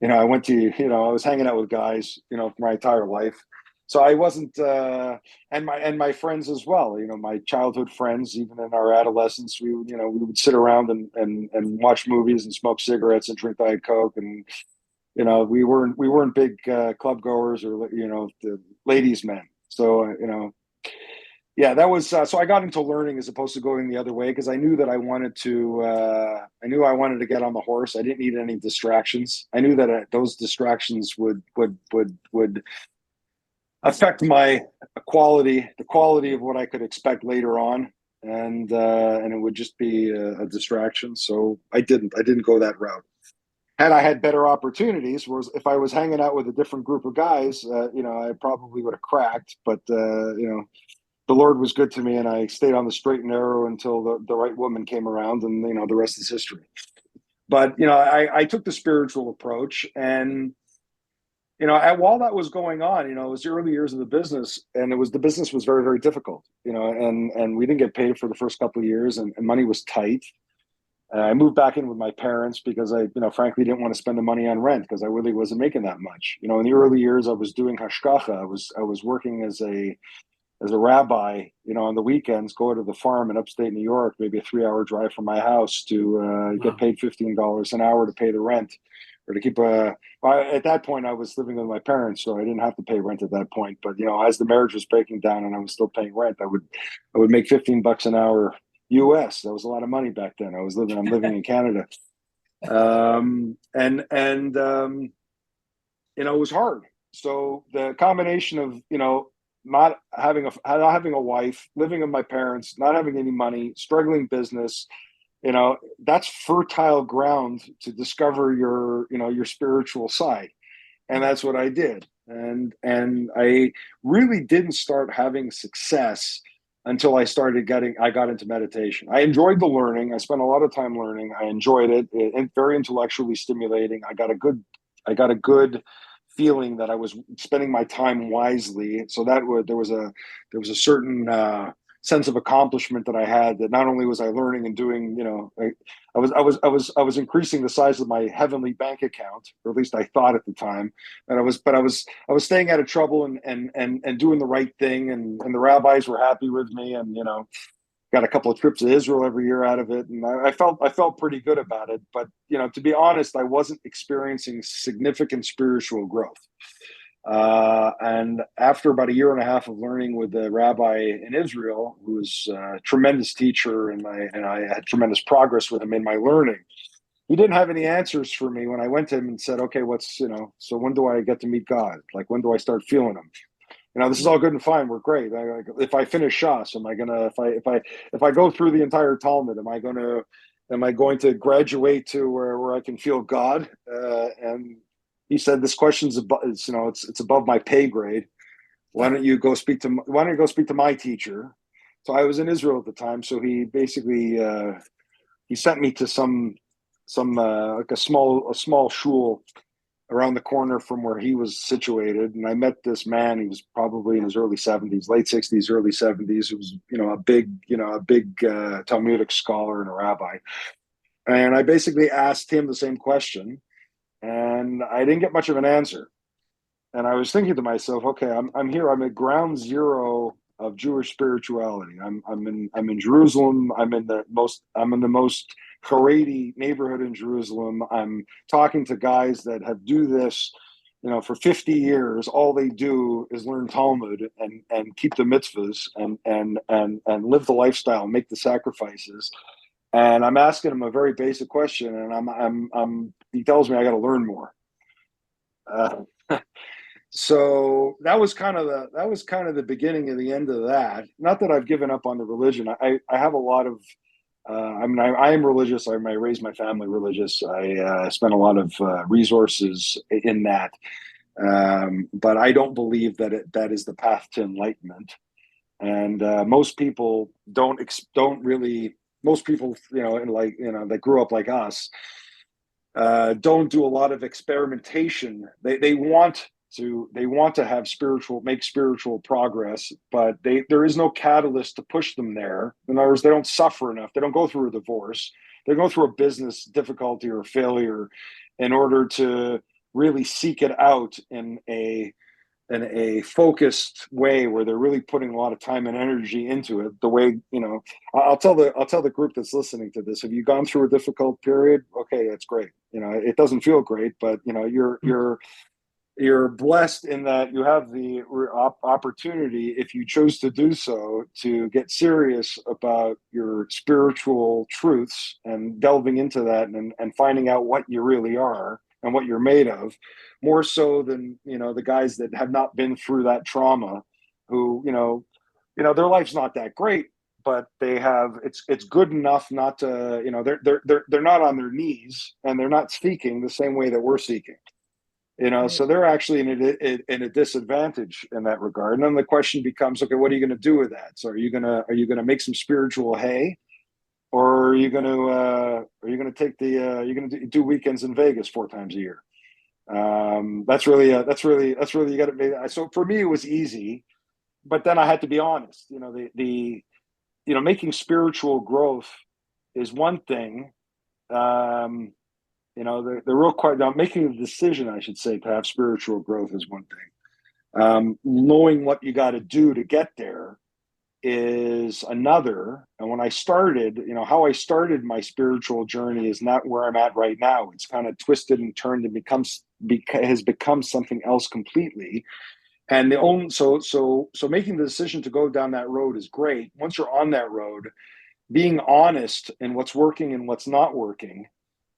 Speaker 2: I went to, I was hanging out with guys, for my entire life. So I wasn't, and my friends as well. My childhood friends, even in our adolescence, we would sit around and watch movies and smoke cigarettes and drink Diet Coke, and we weren't big club goers, or the ladies' men. So yeah, that was so I got into learning as opposed to going the other way because I knew that I knew I wanted to get on the horse. I didn't need any distractions. I knew that those distractions would affect my the quality of what I could expect later on, and it would just be a distraction. So I didn't go that route. Had I had better opportunities, whereas if I was hanging out with a different group of guys, I probably would have cracked. But the Lord was good to me, and I stayed on the straight and narrow until the right woman came around, and the rest is history. But I took the spiritual approach, and while that was going on, it was the early years of the business, and the business was very, very difficult, and we didn't get paid for the first couple of years, and money was tight. I moved back in with my parents because I, frankly, didn't want to spend the money on rent because I really wasn't making that much. In the early years, I was doing hashgacha. I was working as a rabbi, on the weekends, go to the farm in upstate New York, maybe a 3-hour drive from my house to get paid $15 an hour to pay the rent or to keep at that point, I was living with my parents, so I didn't have to pay rent at that point. But, as the marriage was breaking down and I was still paying rent, I would make $15 an hour US. That was a lot of money back then. I'm living in Canada. It was hard. So the combination of, not having a wife, living with my parents, not having any money, struggling business, that's fertile ground to discover your spiritual side. And that's what I did. And I really didn't start having success until I got into meditation. I enjoyed the learning. I spent a lot of time learning. I enjoyed it very intellectually stimulating. I got a good feeling that I was spending my time wisely. So there was a certain sense of accomplishment that I had, that not only was I learning and doing, I was increasing the size of my heavenly bank account, or at least I thought at the time. And I was staying out of trouble and doing the right thing, and the rabbis were happy with me, and got a couple of trips to Israel every year out of it, and I felt pretty good about it. But to be honest, I wasn't experiencing significant spiritual growth. And after about a year and a half of learning with the rabbi in Israel, who was a tremendous teacher, and I had tremendous progress with him in my learning, he didn't have any answers for me when I went to him and said, "Okay, so when do I get to meet God? Like, when do I start feeling him?" This is all good and fine. We're great. If I finish Shas, am I gonna? If I go through the entire Talmud, am I going to graduate to where I can feel God? And he said, "This question's it's above my pay grade. Why don't you go speak to my teacher?" So I was in Israel at the time. So he basically he sent me to some like a small shul around the corner from where he was situated. And I met this man. He was probably in his early 70s, late 60s, early 70s. He was, a big Talmudic scholar and a rabbi. And I basically asked him the same question, and I didn't get much of an answer. And I was thinking to myself, okay, I'm here. I'm at ground zero of Jewish spirituality. I'm in Jerusalem. I'm in the most Haredi neighborhood in Jerusalem. I'm talking to guys that do this, for 50 years. All they do is learn Talmud and keep the mitzvahs and live the lifestyle, make the sacrifices. And I'm asking him a very basic question, and he tells me I got to learn more. So that was kind of the beginning of the end of that. Not that I've given up on the religion. I have a lot of I am religious. I raised my family religious. I spent a lot of resources in that, but I don't believe that is the path to enlightenment. And most people don't really. Most people, that grew up like us, don't do a lot of experimentation. They want to make spiritual progress, but there is no catalyst to push them there. In other words, they don't suffer enough. They don't go through a divorce. They go through a business difficulty or failure in order to really seek it out in a focused way where they're really putting a lot of time and energy into it. The way, I'll tell the group that's listening to this, have you gone through a difficult period? Okay, that's great. It doesn't feel great, but you're you're blessed in that you have the opportunity, if you choose to do so, to get serious about your spiritual truths and delving into that and finding out what you really are and what you're made of, more so than, the guys that have not been through that trauma, who, their life's not that great, but they have, it's good enough not to, they're not on their knees and they're not seeking the same way that we're seeking. So they're actually in a disadvantage in that regard. And then the question becomes, okay, what are you going to do with that? So are you gonna make some spiritual hay, or are you gonna take you're gonna do weekends in Vegas 4 times a year? That's really you got to make. So for me, it was easy, but then I had to be honest. Making spiritual growth is one thing. The real question, now making the decision, I should say, to have spiritual growth is one thing. Knowing what you got to do to get there is another. And when I started, how I started my spiritual journey is not where I'm at right now. It's kind of twisted and turned and has become something else completely. And so making the decision to go down that road is great. Once you're on that road, being honest in what's working and what's not working,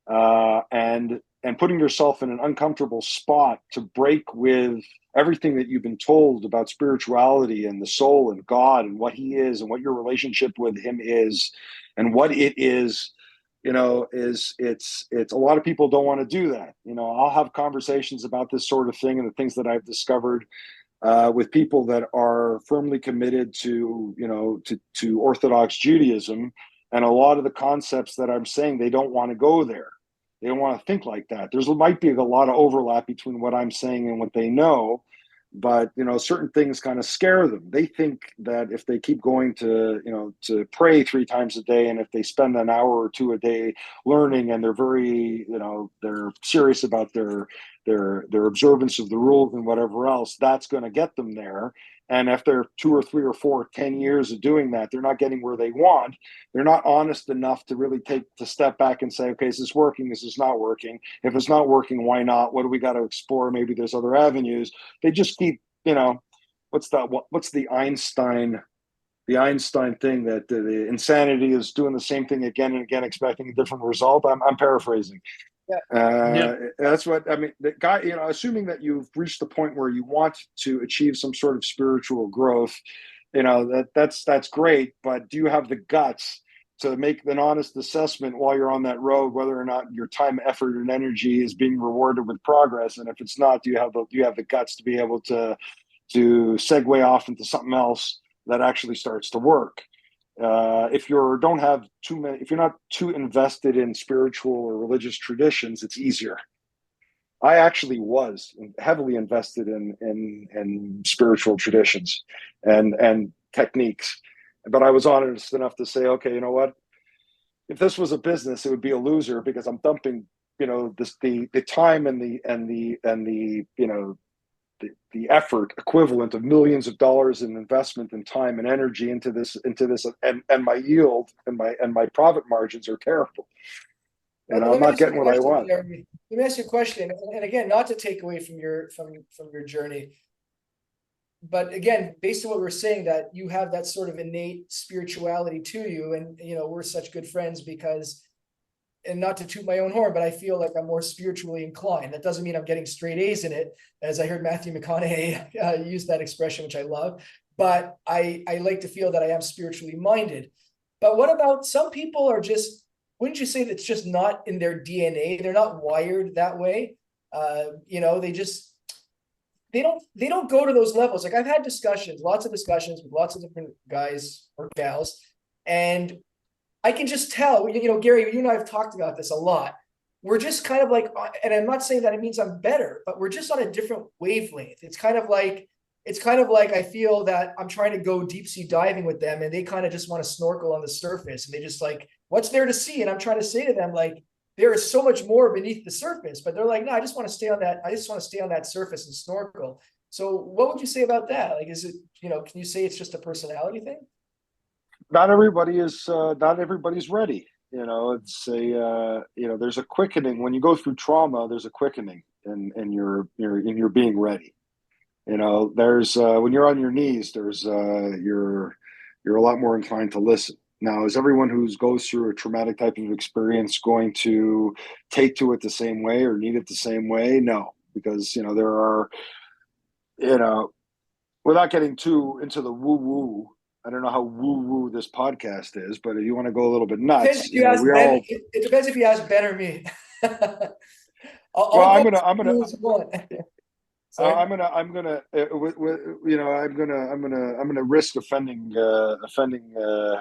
Speaker 2: and putting yourself in an uncomfortable spot to break with everything that you've been told about spirituality and the soul and God and what He is and what your relationship with Him is and what it is. It's a lot of people don't want to do that. I'll have conversations about this sort of thing and the things that I've discovered with people that are firmly committed to Orthodox Judaism, and a lot of the concepts that I'm saying, they don't want to go there. They don't want to think like that. There might be a lot of overlap between what I'm saying and what they know, but certain things kind of scare them. They think that if they keep going to pray 3 times a day, and if they spend an hour or two a day learning, and they're very they're serious about their observance of the rules and whatever else, that's going to get them there. And after 2 or 3 or 4, 10 years of doing that, they're not getting where they want. They're not honest enough to really step back and say, okay, is this working? Is this not working? If it's not working, why not? What do we got to explore? Maybe there's other avenues. They just keep, what's the Einstein thing, that the insanity is doing the same thing again and again, expecting a different result. I'm paraphrasing.
Speaker 1: Yeah.
Speaker 2: That's what I mean. The guy, assuming that you've reached the point where you want to achieve some sort of spiritual growth, that's great. But do you have the guts to make an honest assessment while you're on that road, whether or not your time, effort, and energy is being rewarded with progress? And if it's not, do you have the guts to be able to segue off into something else that actually starts to work? If you're not too invested in spiritual or religious traditions, it's easier. I actually was heavily invested in spiritual traditions and techniques, but I was honest enough to say, okay, you know what? If this was a business, it would be a loser, because I'm dumping, the time and the effort equivalent of millions of dollars in investment and time and energy into this, and my yield and my profit margins are terrible, and I'm
Speaker 3: Let me
Speaker 2: not
Speaker 3: ask you
Speaker 2: getting
Speaker 3: a
Speaker 2: what I
Speaker 3: question,
Speaker 2: want.
Speaker 3: Jeremy. Let me ask you a question, and again, not to take away from your journey, but again, based on what we're saying, that you have that sort of innate spirituality to you, and we're such good friends because, and not to toot my own horn, but I feel like I'm more spiritually inclined. That doesn't mean I'm getting straight A's in it, as I heard Matthew McConaughey use that expression, which I love. But I like to feel that I am spiritually minded. But what about some people are just, wouldn't you say that's just not in their DNA? They're not wired that way. They don't go to those levels. Like, I've had lots of discussions with lots of different guys or gals, and I can just tell, Gary, you and I have talked about this a lot. We're just kind of like, and I'm not saying that it means I'm better, but we're just on a different wavelength. It's kind of like I feel that I'm trying to go deep sea diving with them, and they kind of just want to snorkel on the surface, and they just like, what's there to see? And I'm trying to say to them, like, there is so much more beneath the surface, but they're like, no, I just want to stay on that. I just want to stay on that surface and snorkel. So what would you say about that? Like, is it, can you say it's just a personality thing?
Speaker 2: Not everybody's ready. It's a there's a quickening when you go through trauma. There's a quickening in your being ready. There's when you're on your knees, there's you're a lot more inclined to listen. Now, is everyone who goes through a traumatic type of experience going to take to it the same way or need it the same way? No, because there are, you know, without getting too into the woo woo. I don't know how woo woo this podcast is, but if you want to go a little bit
Speaker 3: Depends
Speaker 2: nuts,
Speaker 3: if you ask Ben.
Speaker 2: all.
Speaker 3: It depends if you ask Ben or me.
Speaker 2: Well,
Speaker 3: I'll go as smooth as you want. Sorry?
Speaker 2: I'm gonna risk offending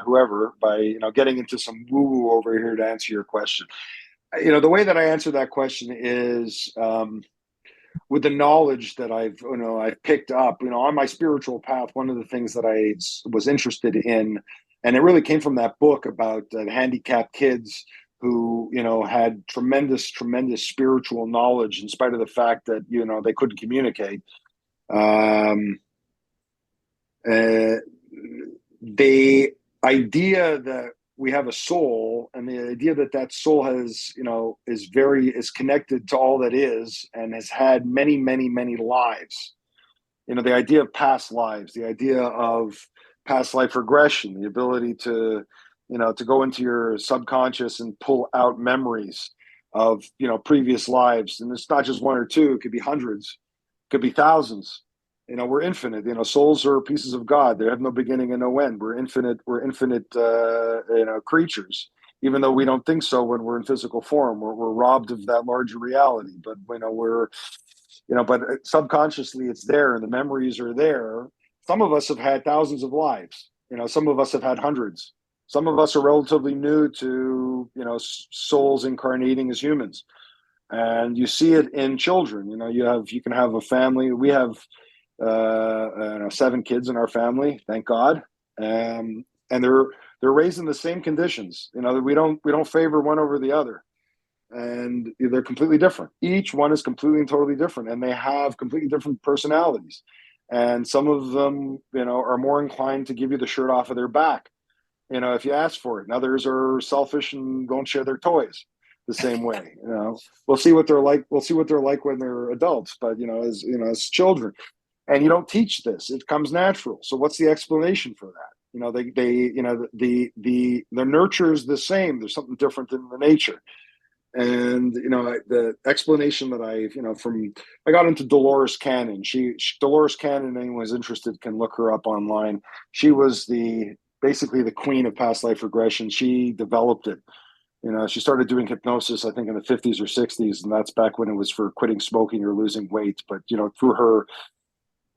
Speaker 2: whoever by getting into some woo woo over here to answer your question. The way that I answer that question is with the knowledge that I've picked up on my spiritual path. One of the things that I was interested in, and it really came from that book about handicapped kids who had tremendous spiritual knowledge in spite of the fact that they couldn't communicate. The idea that we have a soul, and the idea that that soul is connected to all that is and has had many lives. The idea of past lives, the idea of past life regression, the ability to go into your subconscious and pull out memories of previous lives. And it's not just one or two, it could be hundreds, it could be thousands. We're infinite. Souls are pieces of God. They have no beginning and no end. We're infinite creatures, even though we don't think so when we're in physical form. We're robbed of that larger reality, but but subconsciously it's there, and the memories are there. Some of us have had thousands of lives. Some of us have had hundreds. Some of us are relatively new to souls incarnating as humans, and you see it in children. You can have a family. We have 7 kids in our family, thank God, and they're raised in the same conditions. We don't favor one over the other, and they're completely different. Each one is completely and totally different, and they have completely different personalities. And some of them, are more inclined to give you the shirt off of their back, if you ask for it. And others are selfish and don't share their toys the same way. We'll see what they're like. We'll see what they're like when they're adults. But as children, and you don't teach this; it comes natural. So what's the explanation for that? The nurture is the same. There's something different in the nature. And the explanation that I got into Dolores Cannon. Dolores Cannon, anyone who's interested can look her up online. She was basically the queen of past life regression. She developed it. She started doing hypnosis, I think, in the 50s or 60s, and that's back when it was for quitting smoking or losing weight. But through her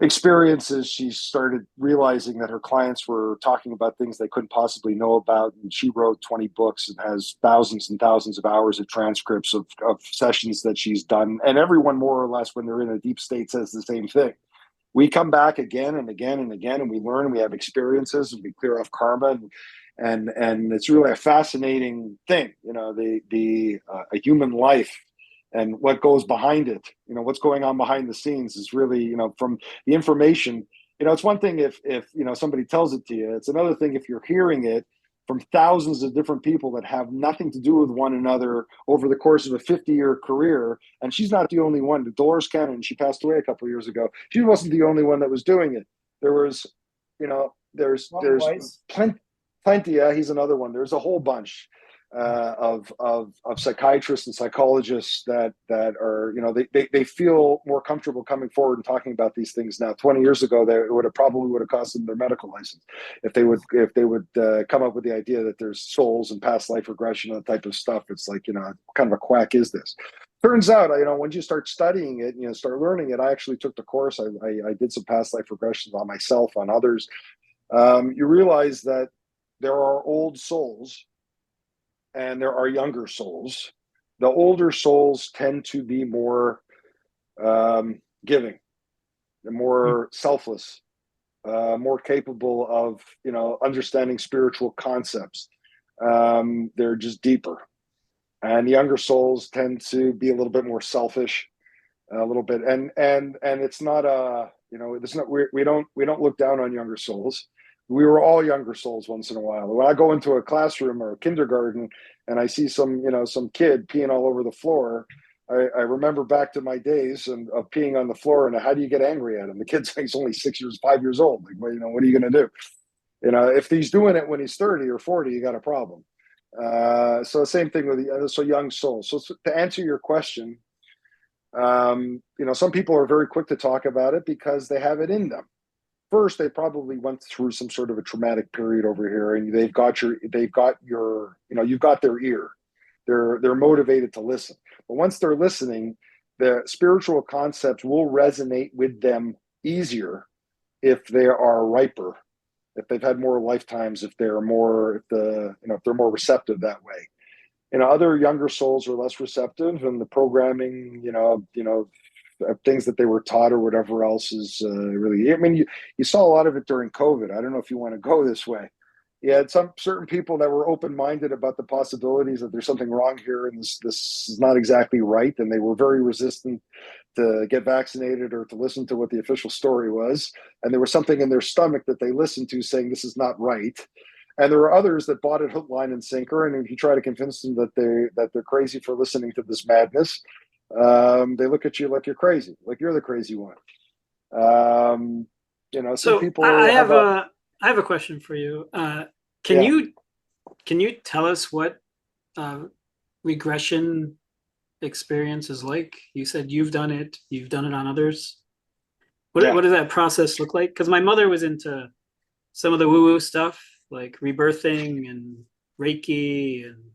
Speaker 2: experiences, she started realizing that her clients were talking about things they couldn't possibly know about, and she wrote 20 books and has thousands and thousands of hours of transcripts of sessions that she's done. And everyone, more or less, when they're in a deep state, says the same thing. We come back again and again and again, and we learn, and we have experiences, and we clear off karma, and it's really a fascinating thing. A human life and what goes behind it, what's going on behind the scenes is really, from the information. It's one thing if somebody tells it to you. It's another thing if you're hearing it from thousands of different people that have nothing to do with one another over the course of a 50-year career. And she's not the only one. Dolores Cannon, she passed away a couple of years ago. She wasn't the only one that was doing it. There was, there's plenty. Yeah, he's another one. There's a whole bunch of psychiatrists and psychologists that are, they feel more comfortable coming forward and talking about these things now. 20 years ago, it would have cost them their medical license if they would come up with the idea that there's souls and past life regression and that type of stuff. It's like, what kind of a quack is this? Turns out, once you start studying it, start learning it. I actually took the course. I did some past life regressions on myself, on others. You realize that there are old souls and there are younger souls. The older souls tend to be more giving, more selfless, more capable of, understanding spiritual concepts. They're just deeper. And younger souls tend to be a little bit more selfish, a little bit. And it's not it's not, we don't look down on younger souls. We were all younger souls once in a while. When I go into a classroom or a kindergarten and I see some kid peeing all over the floor, I remember back to my days of peeing on the floor, and how do you get angry at him? The kid's he's only 6 years, 5 years old. Like, well, what are you going to do? If he's doing it when he's 30 or 40, you got a problem. So the same thing with so young souls. So to answer your question, some people are very quick to talk about it because they have it in them. First, they probably went through some sort of a traumatic period over here, and you've got their ear. They're motivated to listen. But once they're listening, the spiritual concepts will resonate with them easier if they are riper, if they've had more lifetimes, if they're more receptive that way. Other younger souls are less receptive, and the programming, things that they were taught or whatever else is really. I mean, you saw a lot of it during COVID. I don't know if you want to go this way. You had some certain people that were open-minded about the possibilities that there's something wrong here and this is not exactly right, and they were very resistant to get vaccinated or to listen to what the official story was. And there was something in their stomach that they listened to saying this is not right. And there were others that bought it hook, line, and sinker. And if you try to convince them that they're crazy for listening to this madness, they look at you like you're crazy, like you're the crazy one. Some
Speaker 1: So
Speaker 2: people
Speaker 1: I have a question for you. Can
Speaker 2: Yeah.
Speaker 1: you tell us what regression experience is like? You said you've done it on others.
Speaker 2: Yeah.
Speaker 1: What does that process look like? Because my mother was into some of the woo-woo stuff, like rebirthing and Reiki and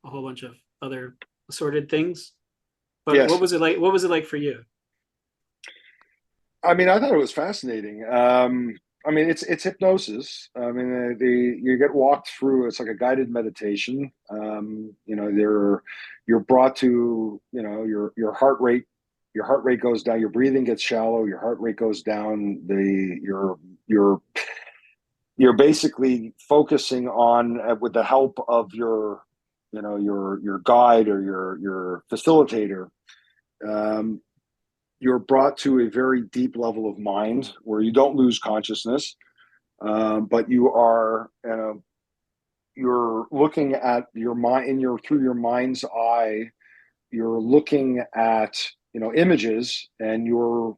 Speaker 1: a whole bunch of other assorted things. But
Speaker 2: Yes.
Speaker 1: what was it like? What was it like for you?
Speaker 2: I mean, I thought it was fascinating. I mean, it's hypnosis. I mean, you get walked through. It's like a guided meditation. You're brought to your heart rate. Your heart rate goes down. Your breathing gets shallow. Your heart rate goes down. You're basically focusing on with the help of your guide or your facilitator. You're brought to a very deep level of mind where you don't lose consciousness, but you're looking at your mind through your mind's eye. You're looking at images, and you're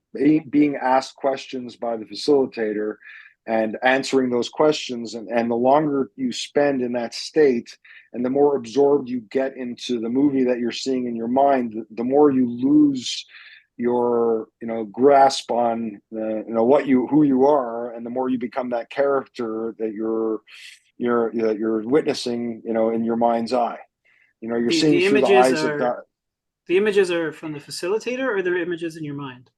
Speaker 2: being asked questions by the facilitator and answering those questions. And the longer you spend in that state, and the more absorbed you get into the movie that you're seeing in your mind, the more you lose your grasp on who you are, and the more you become that character that you're witnessing in your mind's eye. You're seeing
Speaker 1: The
Speaker 2: through the
Speaker 1: images
Speaker 2: eyes of
Speaker 1: are
Speaker 2: God.
Speaker 1: the images are from the facilitator, or they're images in your mind?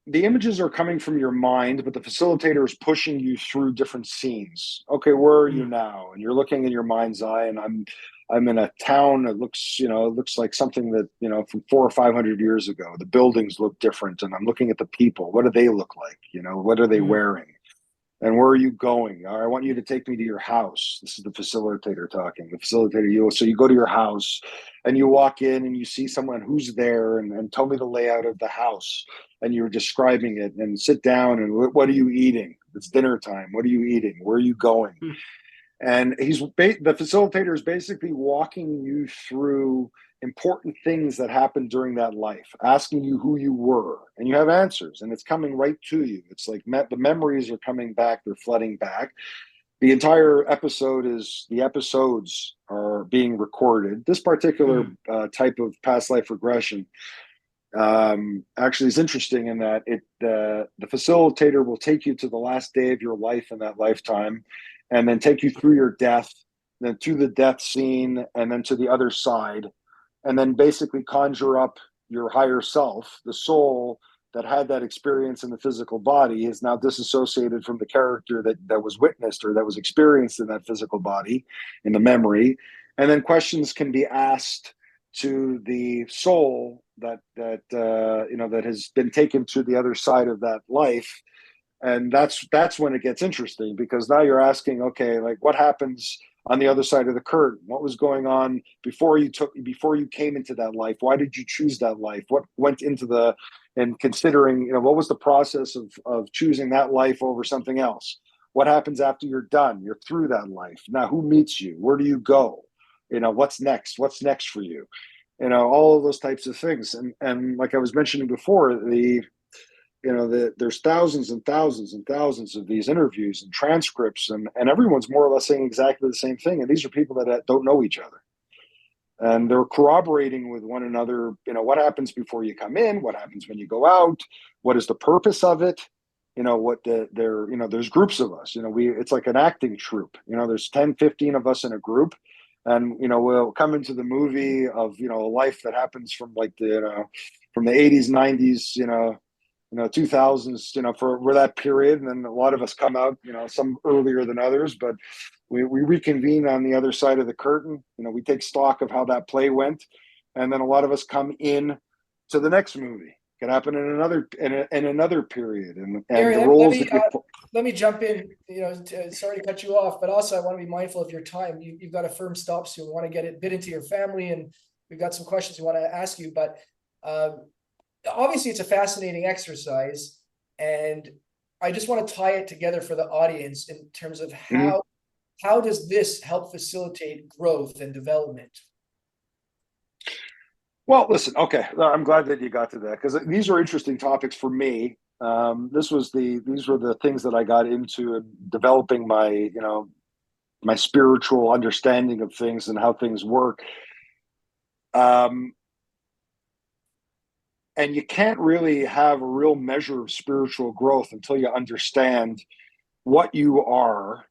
Speaker 2: The images are coming from your mind, but the facilitator is pushing you through different scenes. Okay, where are you now? And you're looking in your mind's eye, and I'm in a town that looks like something that from 400 or 500 years ago. The buildings look different, and I'm looking at the people. What do they look like? What are they wearing? And where are you going? I want you to take me to your house. This is the facilitator talking. The facilitator, so you go to your house and you walk in and you see someone who's there, and tell me the layout of the house. And you're describing it, and sit down, and what are you eating? It's dinner time. What are you eating? Where are you going? And the facilitator is basically walking you through important things that happened during that life, asking you who you were, and you have answers, and it's coming right to you. It's like the memories are coming back, they're flooding back. The entire the episodes are being recorded. This particular type of past life regression actually is interesting in that the facilitator will take you to the last day of your life in that lifetime, and then take you through your death, then to the death scene, and then to the other side, and then basically conjure up your higher self. The soul that had that experience in the physical body is now disassociated from the character that was witnessed or that was experienced in that physical body, in the memory. And then questions can be asked to the soul that has been taken to the other side of that life. And that's when it gets interesting, because now you're asking, okay, like, what happens on the other side of the curtain? What was going on before you came into that life? Why did you choose that life? What went into and considering, what was the process of choosing that life over something else? What happens after you're done? You're through that life. Now, who meets you? Where do you go? What's next? What's next for you? All of those types of things. And like I was mentioning before, there's thousands and thousands and thousands of these interviews and transcripts, and everyone's more or less saying exactly the same thing. And these are people that don't know each other. And they're corroborating with one another, what happens before you come in, what happens when you go out, what is the purpose of it, there's groups of us, it's like an acting troupe, there's 10, 15 of us in a group, and we'll come into the movie of a life that happens from like from the 80s, 90s, 2000s, for that period, and then a lot of us come out, some earlier than others, but we reconvene on the other side of the curtain. We take stock of how that play went, and then a lot of us come in to the next movie. It can happen in another period, and
Speaker 3: Gary,
Speaker 2: the roles that you
Speaker 3: let me jump in. Sorry to cut you off, but also I want to be mindful of your time. You've got a firm stop soon. We want to get a bit into your family, and we've got some questions we want to ask you. But obviously, it's a fascinating exercise, and I just want to tie it together for the audience in terms of how does this help facilitate growth and development?
Speaker 2: Well, listen, okay, I'm glad that you got to that, because these are interesting topics for me. These were the things that I got into in developing my, my spiritual understanding of things and how things work. And you can't really have a real measure of spiritual growth until you understand what you are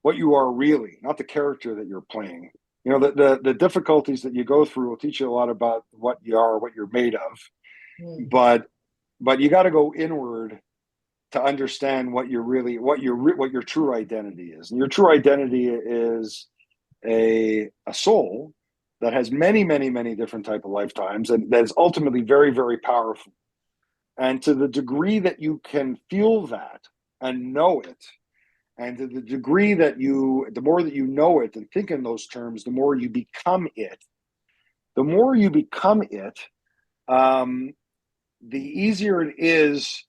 Speaker 2: really, not the character that you're playing. The difficulties that you go through will teach you a lot about what you are, what you're made of. But you got to go inward to understand what your true identity is. And your true identity is a soul that has many, many, many different type of lifetimes, and that is ultimately very, very powerful. And to the degree that you can feel that and know it, and to the degree that the more that you know it and think in those terms, the more you become it. The more you become it, the easier it is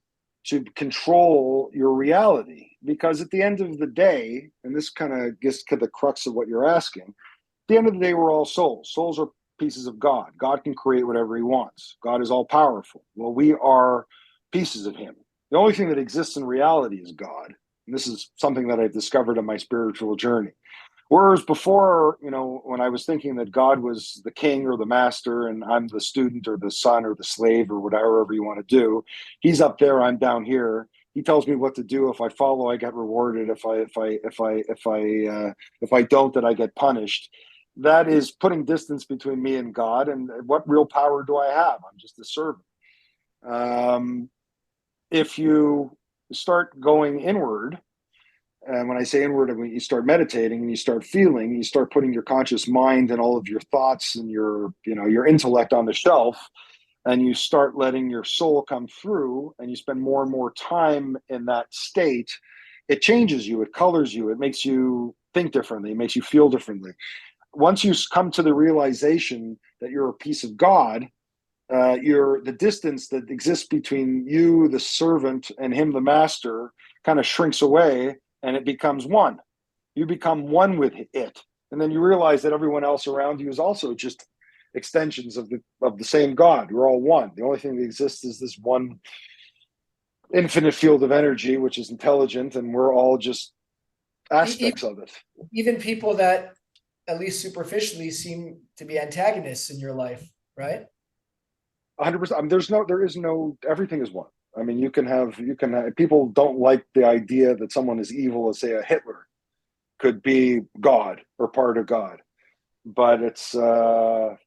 Speaker 2: to control your reality. Because at the end of the day, and this kind of gets to the crux of what you're asking, at the end of the day, we're all souls. Souls are pieces of God. God can create whatever he wants. God is all powerful. Well, we are pieces of him. The only thing that exists in reality is God. And this is something that I've discovered on my spiritual journey. Whereas before, when I was thinking that God was the king or the master, and I'm the student or the son or the slave or whatever you want to do, he's up there, I'm down here. He tells me what to do. If I follow, I get rewarded. If I don't, then I get punished. That is putting distance between me and God. And what real power do I have? I'm just a servant. If you start going inward, and when I say inward, I mean you start meditating and you start feeling, you start putting your conscious mind and all of your thoughts and your intellect on the shelf, and you start letting your soul come through, and you spend more and more time in that state, it changes you, it colors you, it makes you think differently, it makes you feel differently. Once you come to the realization that you're a piece of God, the distance that exists between you, the servant, and him, the master, kind of shrinks away, and it becomes one. You become one with it, and then you realize that everyone else around you is also just extensions of the same God. We're all one. The only thing that exists is this one infinite field of energy, which is intelligent, and we're all just aspects of it.
Speaker 3: Even people that, at least superficially, seem to be antagonists in your life, right?
Speaker 2: 100%. There is no. Everything is one. I mean, you can have. People don't like the idea that someone is evil, as say a Hitler could be God or part of God, but it's far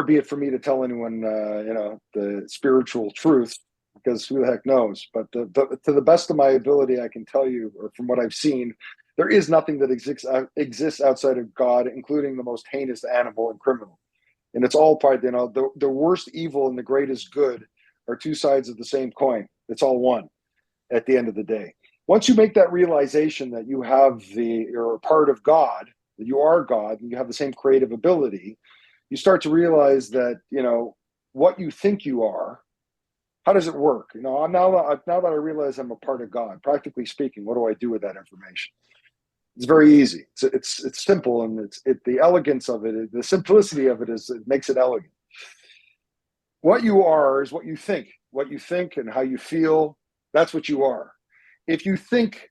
Speaker 2: be it for me to tell anyone the spiritual truth, because who the heck knows. But to the best of my ability, I can tell you, or from what I've seen, there is nothing that exists outside of God, including the most heinous animal and criminal. And it's all part, the worst evil and the greatest good are two sides of the same coin. It's all one at the end of the day. Once you make that realization that you're a part of God, that you are God, and you have the same creative ability, you start to realize that, what you think you are, how does it work? Now that I realize I'm a part of God, practically speaking, what do I do with that information? It's very easy. It's simple, and the elegance of it, the simplicity of it it makes it elegant. What you are is what you think. What you think and how you feel, that's what you are. If you think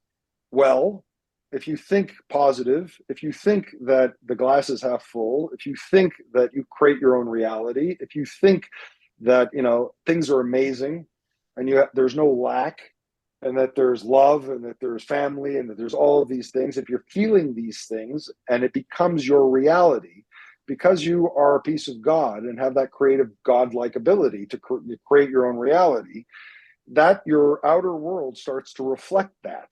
Speaker 2: well, if you think positive, if you think that the glass is half full, if you think that you create your own reality, if you think that things are amazing and there's no lack, and that there's love, and that there's family, and that there's all of these things, if you're feeling these things and it becomes your reality, because you are a piece of God and have that creative God-like ability to create your own reality, that your outer world starts to reflect that.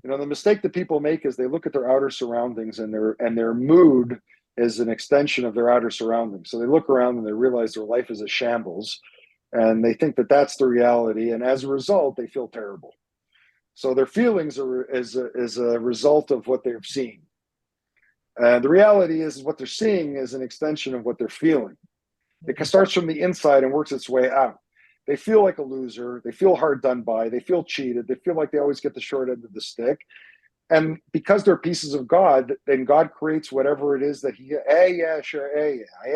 Speaker 2: The mistake that people make is they look at their outer surroundings, and their mood is an extension of their outer surroundings. So they look around and they realize their life is a shambles, and they think that that's the reality, and as a result, they feel terrible. So their feelings is a result of what they've seen. The reality is what they're seeing is an extension of what they're feeling. It starts from the inside and works its way out. They feel like a loser. They feel hard done by. They feel cheated. They feel like they always get the short end of the stick. And because they're pieces of God, then God creates whatever it is that I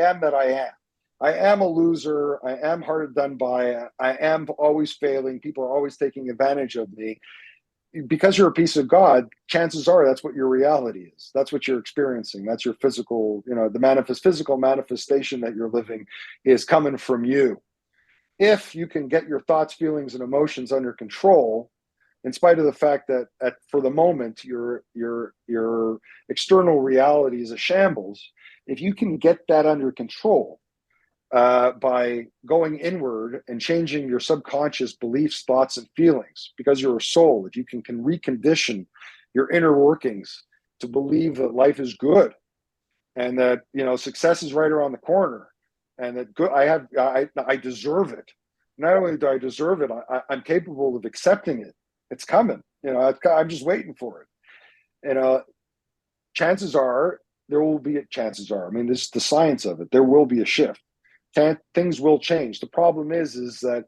Speaker 2: am that I am. I am a loser. I am hard done by. I am always failing. People are always taking advantage of me. Because you're a piece of God, chances are that's what your reality is. That's what you're experiencing. That's your physical, the physical manifestation that you're living is coming from you. If you can get your thoughts, feelings, and emotions under control, in spite of the fact that for the moment your external reality is a shambles, if you can get that under control by going inward and changing your subconscious beliefs, thoughts, and feelings, because you're a soul, if you can recondition your inner workings to believe that life is good, and that success is right around the corner, and that I deserve it. Not only do I deserve it, I'm capable of accepting it. It's coming. I'm just waiting for it. Chances are there will be chances are. I mean, this is the science of it. There will be a shift. Things will change. The problem is that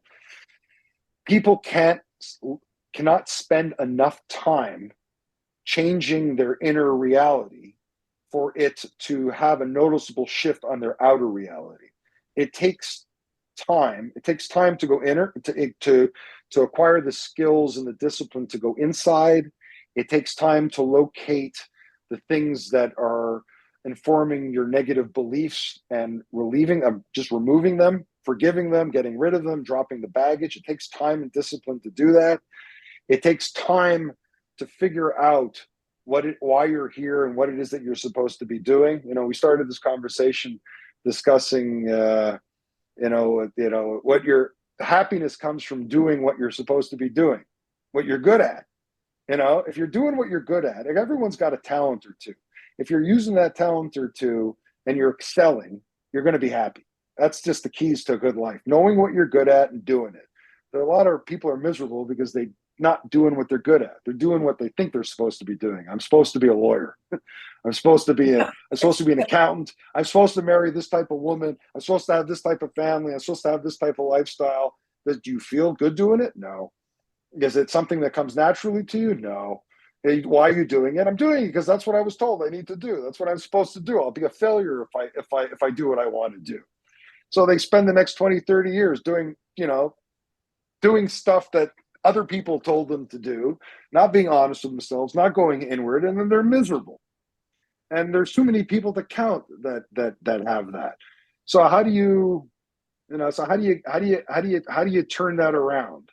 Speaker 2: people cannot spend enough time changing their inner reality for it to have a noticeable shift on their outer reality. It takes time. It takes time to go inner, to acquire the skills and the discipline to go inside. It takes time to locate the things that are informing your negative beliefs and just removing them, forgiving them, getting rid of them, dropping the baggage. It takes time and discipline to do that. It takes time to figure out why you're here and what it is that you're supposed to be doing. We started this conversation discussing, what your happiness comes from doing what you're supposed to be doing, what you're good at. If you're doing what you're good at, like everyone's got a talent or two. If you're using that talent or two and you're excelling, you're going to be happy. That's just the keys to a good life. Knowing what you're good at and doing it. There are a lot of people are miserable because they're not doing what they're good at. They're doing what they think they're supposed to be doing. I'm supposed to be a lawyer. I'm supposed to be an accountant. I'm supposed to marry this type of woman. I'm supposed to have this type of family. I'm supposed to have this type of lifestyle. Do you feel good doing it? No. Is it something that comes naturally to you? No. Why are you doing it? I'm doing it because that's what I was told I need to do. That's what I'm supposed to do. I'll be a failure if I do what I want to do. So they spend the next 20, 30 years doing stuff that other people told them to do, not being honest with themselves, not going inward, and then they're miserable. And there's too many people to count that have that. So how do you turn that around?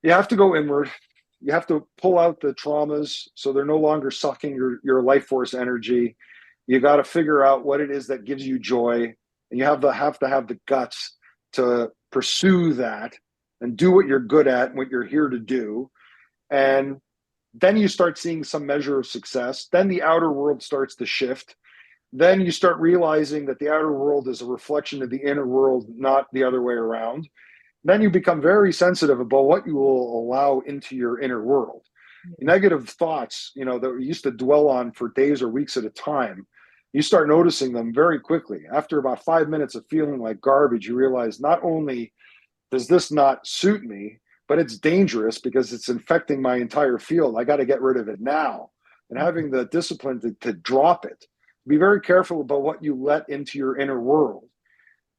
Speaker 2: You have to go inward. You have to pull out the traumas so they're no longer sucking your life force energy. You got to figure out what it is that gives you joy, and you have to have the guts to pursue that and do what you're good at and what you're here to do. And then you start seeing some measure of success. Then the outer world starts to shift. Then you start realizing that the outer world is a reflection of the inner world, not the other way around. Then you become very sensitive about what you will allow into your inner world. Negative thoughts, that we used to dwell on for days or weeks at a time, you start noticing them very quickly. After about 5 minutes of feeling like garbage, you realize not only does this not suit me, but it's dangerous because it's infecting my entire field. I got to get rid of it now. And having the discipline to drop it, be very careful about what you let into your inner world,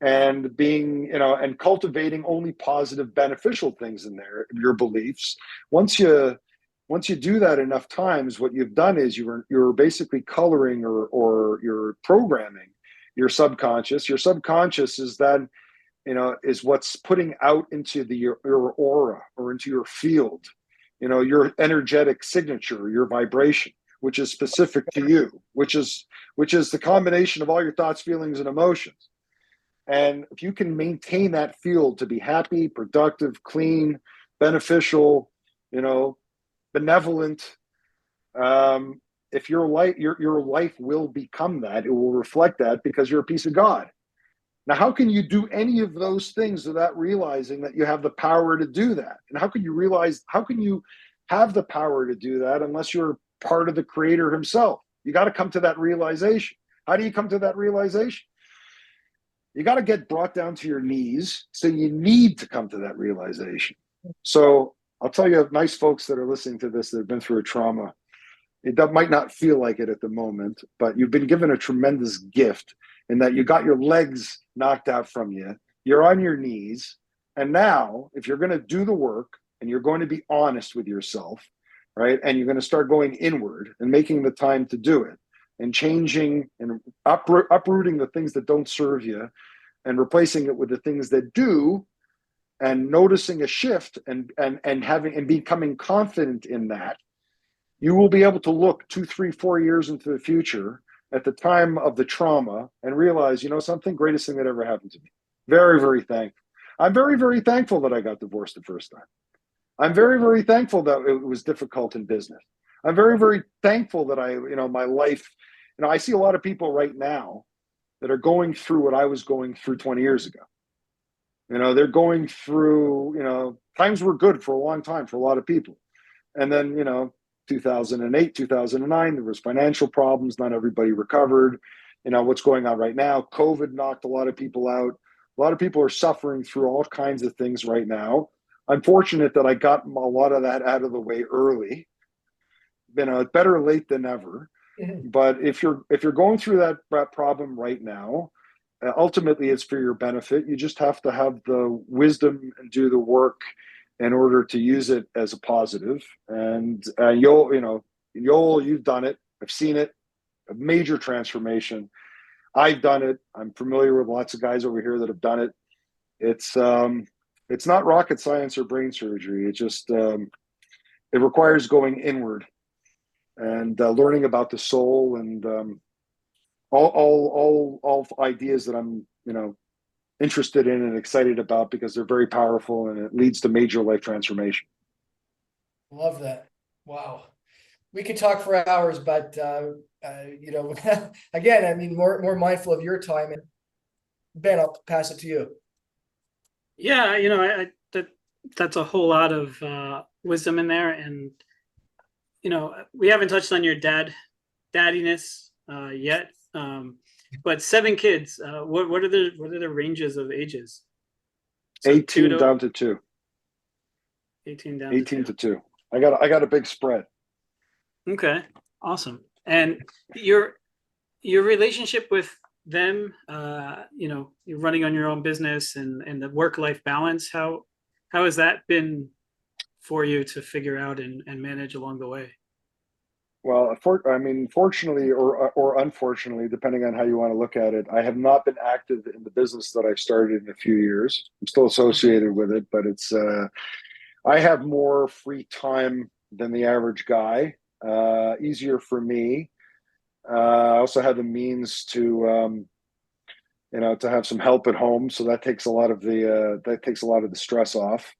Speaker 2: and being, and cultivating only positive, beneficial things in there, your beliefs. Once you do that enough times, what you've done is you're basically coloring or you're programming your subconscious. Your subconscious is then, is what's putting out into your aura or into your field, your energetic signature, your vibration, which is specific to you, which is the combination of all your thoughts, feelings, and emotions. And if you can maintain that field to be happy, productive, clean, beneficial, benevolent, if your life will become that, it will reflect that because you're a piece of God. Now, how can you do any of those things without realizing that you have the power to do that? And how can you have the power to do that unless you're part of the Creator himself? You got to come to that realization. How do you come to that realization? You got to get brought down to your knees. So you need to come to that realization. So I'll tell you, nice folks that are listening to this that have been through a trauma, it might not feel like it at the moment, but you've been given a tremendous gift in that you got your legs knocked out from you. You're on your knees. And now, if you're going to do the work and you're going to be honest with yourself, right, and you're going to start going inward and making the time to do it and changing and uprooting the things that don't serve you and replacing it with the things that do, and noticing a shift and becoming confident in that, you will be able to look 2, 3, 4 years into the future at the time of the trauma and realize, something, greatest thing that ever happened to me. Very, very thankful. I'm very, very thankful that I got divorced the first time. I'm very, very thankful that it was difficult in business. I'm very, very thankful that my life, I see a lot of people right now that are going through what I was going through 20 years ago. They're going through, times were good for a long time for a lot of people. And then, 2008, 2009, there was financial problems. Not everybody recovered. What's going on right now, COVID knocked a lot of people out. A lot of people are suffering through all kinds of things right now. I'm fortunate that I got a lot of that out of the way early. Better late than never. Mm-hmm. But if you're going through that problem right now, ultimately it's for your benefit. You just have to have the wisdom and do the work in order to use it as a positive. And Yoel, you've done it. I've seen it, a major transformation. I've done it. I'm familiar with lots of guys over here that have done it. It's not rocket science or brain surgery. It just it requires going inward and learning about the soul and all ideas that I'm interested in and excited about because they're very powerful and it leads to major life transformation.
Speaker 3: Love that. Wow. We could talk for hours, but again, more mindful of your time. And Ben, I'll pass it to you.
Speaker 1: Yeah, that's a whole lot of wisdom in there, and we haven't touched on your daddiness yet. But 7 kids. What are the ranges of ages?
Speaker 2: So 18 down to 2.
Speaker 1: 18 down
Speaker 2: 18 to 2. I got a big spread.
Speaker 1: Okay, awesome. And your relationship with them, you're running on your own business and the work-life balance. How has that been for you to figure out and manage along the way?
Speaker 2: Well, fortunately or unfortunately, depending on how you want to look at it, I have not been active in the business that I started in a few years. I'm still associated with it, but it's I have more free time than the average guy. Easier for me. I also have the means to to have some help at home, so that takes a lot of the stress off.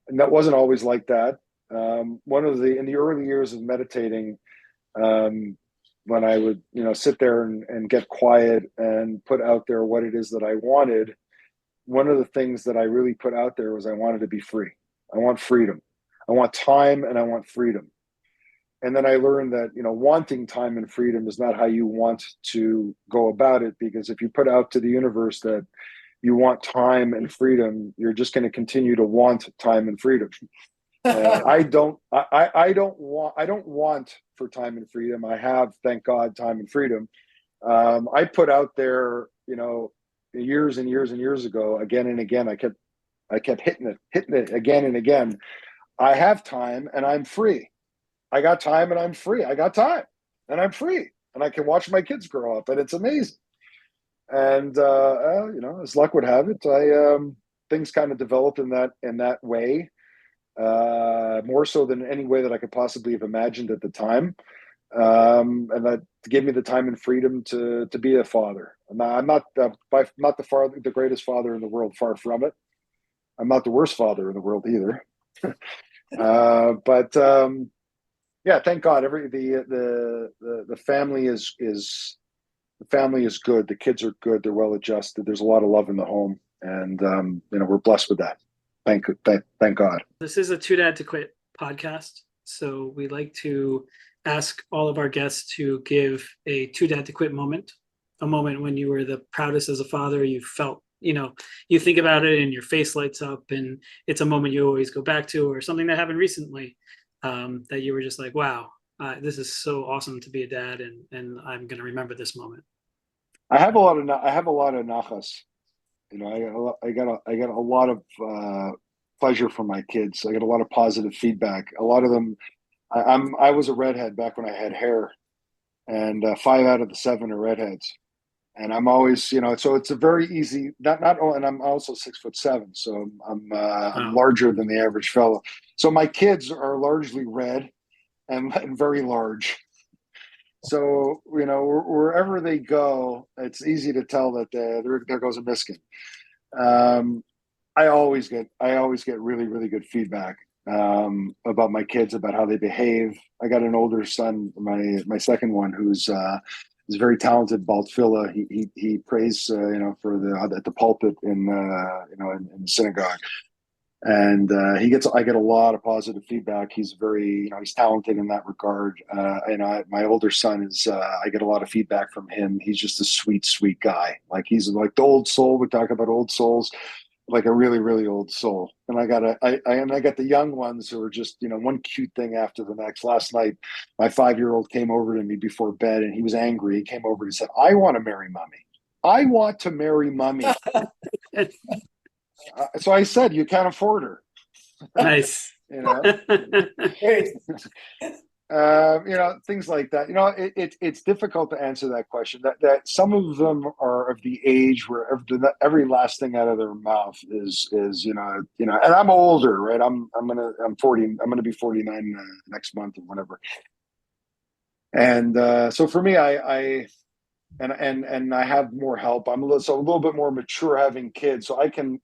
Speaker 2: And that wasn't always like that. In the early years of meditating, when I would sit there and get quiet and put out there what it is that I wanted, one of the things that I really put out there was I wanted to be free. I want freedom. I want time and I want freedom. And then I learned that, wanting time and freedom is not how you want to go about it, because if you put out to the universe that you want time and freedom, you're just going to continue to want time and freedom. I don't want for time and freedom. I have, thank God, time and freedom. I put out there, years and years and years ago, again and again, I kept hitting it again and again. I have time and I'm free. I got time and I'm free. I got time and I'm free, and I can watch my kids grow up, and it's amazing. And as luck would have it, things kind of developed in that way, more so than any way that I could possibly have imagined at the time. And that gave me the time and freedom to be a father. I'm not the greatest father in the world, far from it. I'm not the worst father in the world either. But yeah, thank God, the family is the family is good. The kids are good. They're well adjusted. There's a lot of love in the home, and we're blessed with that. Thank God.
Speaker 1: This is a Too Dad to Quit podcast, so we like to ask all of our guests to give a Too Dad to Quit moment, a moment when you were the proudest as a father. You felt, you think about it and your face lights up, and it's a moment you always go back to, or something that happened recently that you were just like, wow, this is so awesome to be a dad, and I'm going to remember this moment.
Speaker 2: I have a lot of nachas. I got a lot of pleasure from my kids. I get a lot of positive feedback. A lot of them. I was a redhead back when I had hair, and 5 out of the 7 are redheads. And I'm always, so it's a very easy. And I'm also 6'7", so I'm larger than the average fellow. So my kids are largely red and very large. So wherever they go, it's easy to tell that there goes a Miskin. I always get really, really good feedback about my kids, about how they behave. I got an older son, my second one, who's very talented, Baltfila. He prays at the pulpit in the synagogue. And I get a lot of positive feedback. He's very, he's talented in that regard. My older son is, I get a lot of feedback from him. He's just a sweet, sweet guy. Like, he's like the old soul. We talk about old souls, like a really, really old soul. And I got the young ones who are just, one cute thing after the next. Last night, my 5-year-old came over to me before bed, and he was angry. He came over and said, "I want to marry mommy. I want to marry mommy." So I said, "You can't afford her."
Speaker 1: Nice.
Speaker 3: Great.
Speaker 2: Things like that. It's difficult to answer that question. That some of them are of the age where every last thing out of their mouth is and I'm older, right? I'm 40. I'm gonna be 49 next month or whatever. And so for me, I have more help. I'm a little bit more mature having kids, so I can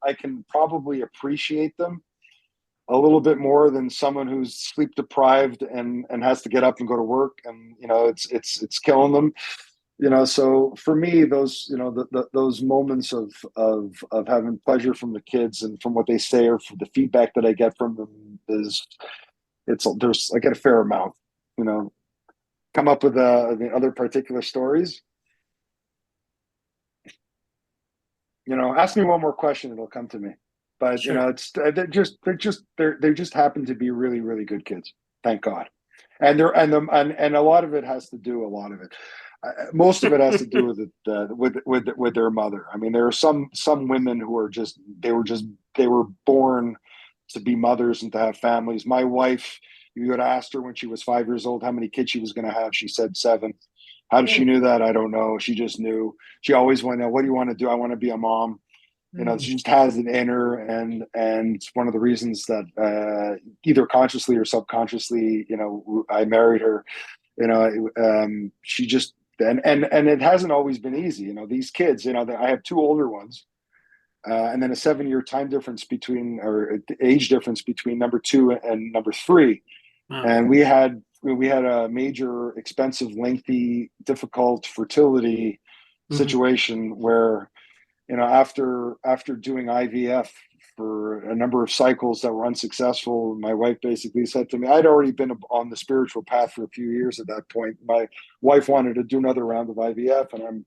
Speaker 2: probably appreciate them a little bit more than someone who's sleep deprived and has to get up and go to work, and it's killing them. So for me, those those moments of having pleasure from the kids and from what they say, or from the feedback that I get from them, I get a fair amount. Come up with the other particular stories. Ask me one more question, it'll come to me. But
Speaker 1: Sure.
Speaker 2: they just happen to be really, really good kids. Thank God. And a lot of it has to do, most of it has to do with it, with their mother. I mean, there are some women who are they were born to be mothers and to have families. My wife, you had asked her when she was 5 years old how many kids she was going to have. She said 7. How did she knew that? I don't know. She just knew. She always went, "What do you want to do?" "I want to be a mom." She just has it in her, and it's one of the reasons that either consciously or subconsciously, I married her. She just and it hasn't always been easy. These kids. I have 2 older ones, and then a 7-year age difference between number 2 and number 3.
Speaker 1: Wow.
Speaker 2: And we had a major, expensive, lengthy, difficult fertility situation where, after doing IVF for a number of cycles that were unsuccessful. My wife basically said to me, I'd already been on the spiritual path for a few years at that point. My wife wanted to do another round of IVF, and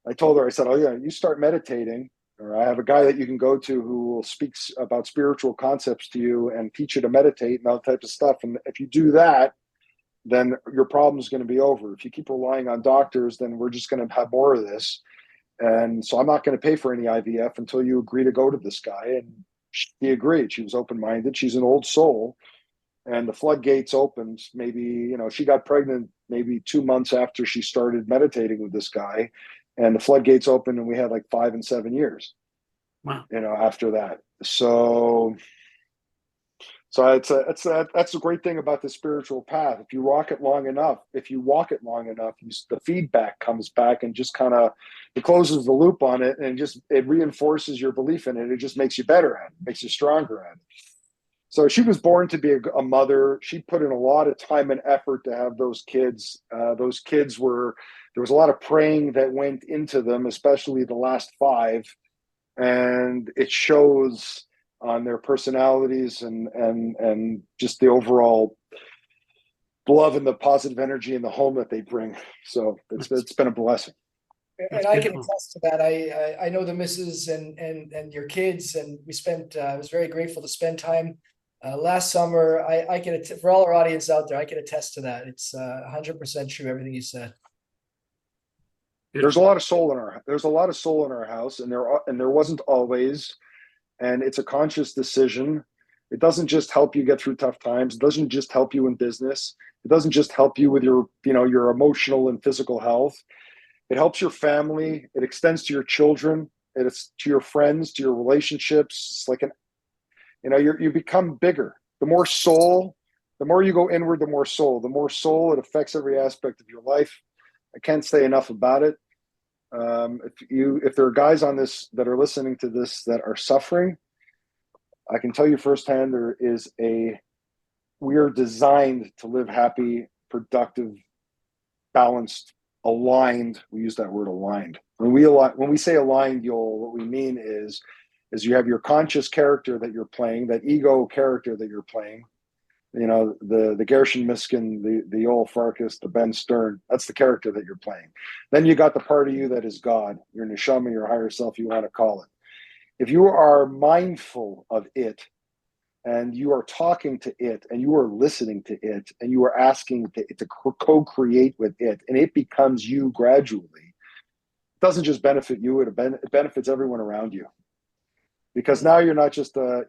Speaker 2: I told her, I said, oh yeah, you start meditating, or I have a guy that you can go to who will speak about spiritual concepts to you and teach you to meditate and all types of stuff. And if you do that, then your problem is going to be over. If you keep relying on doctors, then we're just going to have more of this. And so I'm not going to pay for any IVF until you agree to go to this guy. And she agreed. She was open-minded. She's an old soul. And the floodgates opened. Maybe, she got pregnant maybe 2 months after she started meditating with this guy. And the floodgates opened, and we had like 5 and 7 years,
Speaker 1: Wow.
Speaker 2: After that. So that's the great thing about the spiritual path. If you walk it long enough, the feedback comes back and just kind of, it closes the loop on it, and it reinforces your belief in it. It just makes you better at it, makes you stronger at it. So she was born to be a mother. She put in a lot of time and effort to have those kids. There was a lot of praying that went into them, especially the last 5. And it shows on their personalities and just the overall love and the positive energy in the home that they bring. So it's been a blessing.
Speaker 3: And I can attest to that. I know the missus and your kids, and I was very grateful to spend time last summer. I can for all our audience out there, I can attest to that. It's 100% true, everything you said.
Speaker 2: There's a lot of soul in our house, and there wasn't always. And it's a conscious decision. It doesn't just help you get through tough times. It doesn't just help you in business. It doesn't just help you with your emotional and physical health. It helps your family. It extends to your children. It's to your friends, to your relationships. It's like you become bigger. The more soul, the more you go inward, the more soul. The more soul, it affects every aspect of your life. I can't say enough about it. If there are guys on this that are listening to this that are suffering, I can tell you firsthand, we are designed to live happy, productive, balanced, aligned. We use that word aligned. When we say aligned, what we mean is you have your conscious character that you're playing, that ego character that you're playing. The Gershon Miskin, the Yoel Farkas, the Ben Stern, that's the character that you're playing. Then you got the part of you that is God, your neshama, your higher self, you want to call it. If you are mindful of it, and you are talking to it, and you are listening to it, and you are asking it to co-create with it, and it becomes you gradually, it doesn't just benefit you, it benefits everyone around you. Because now you're not just a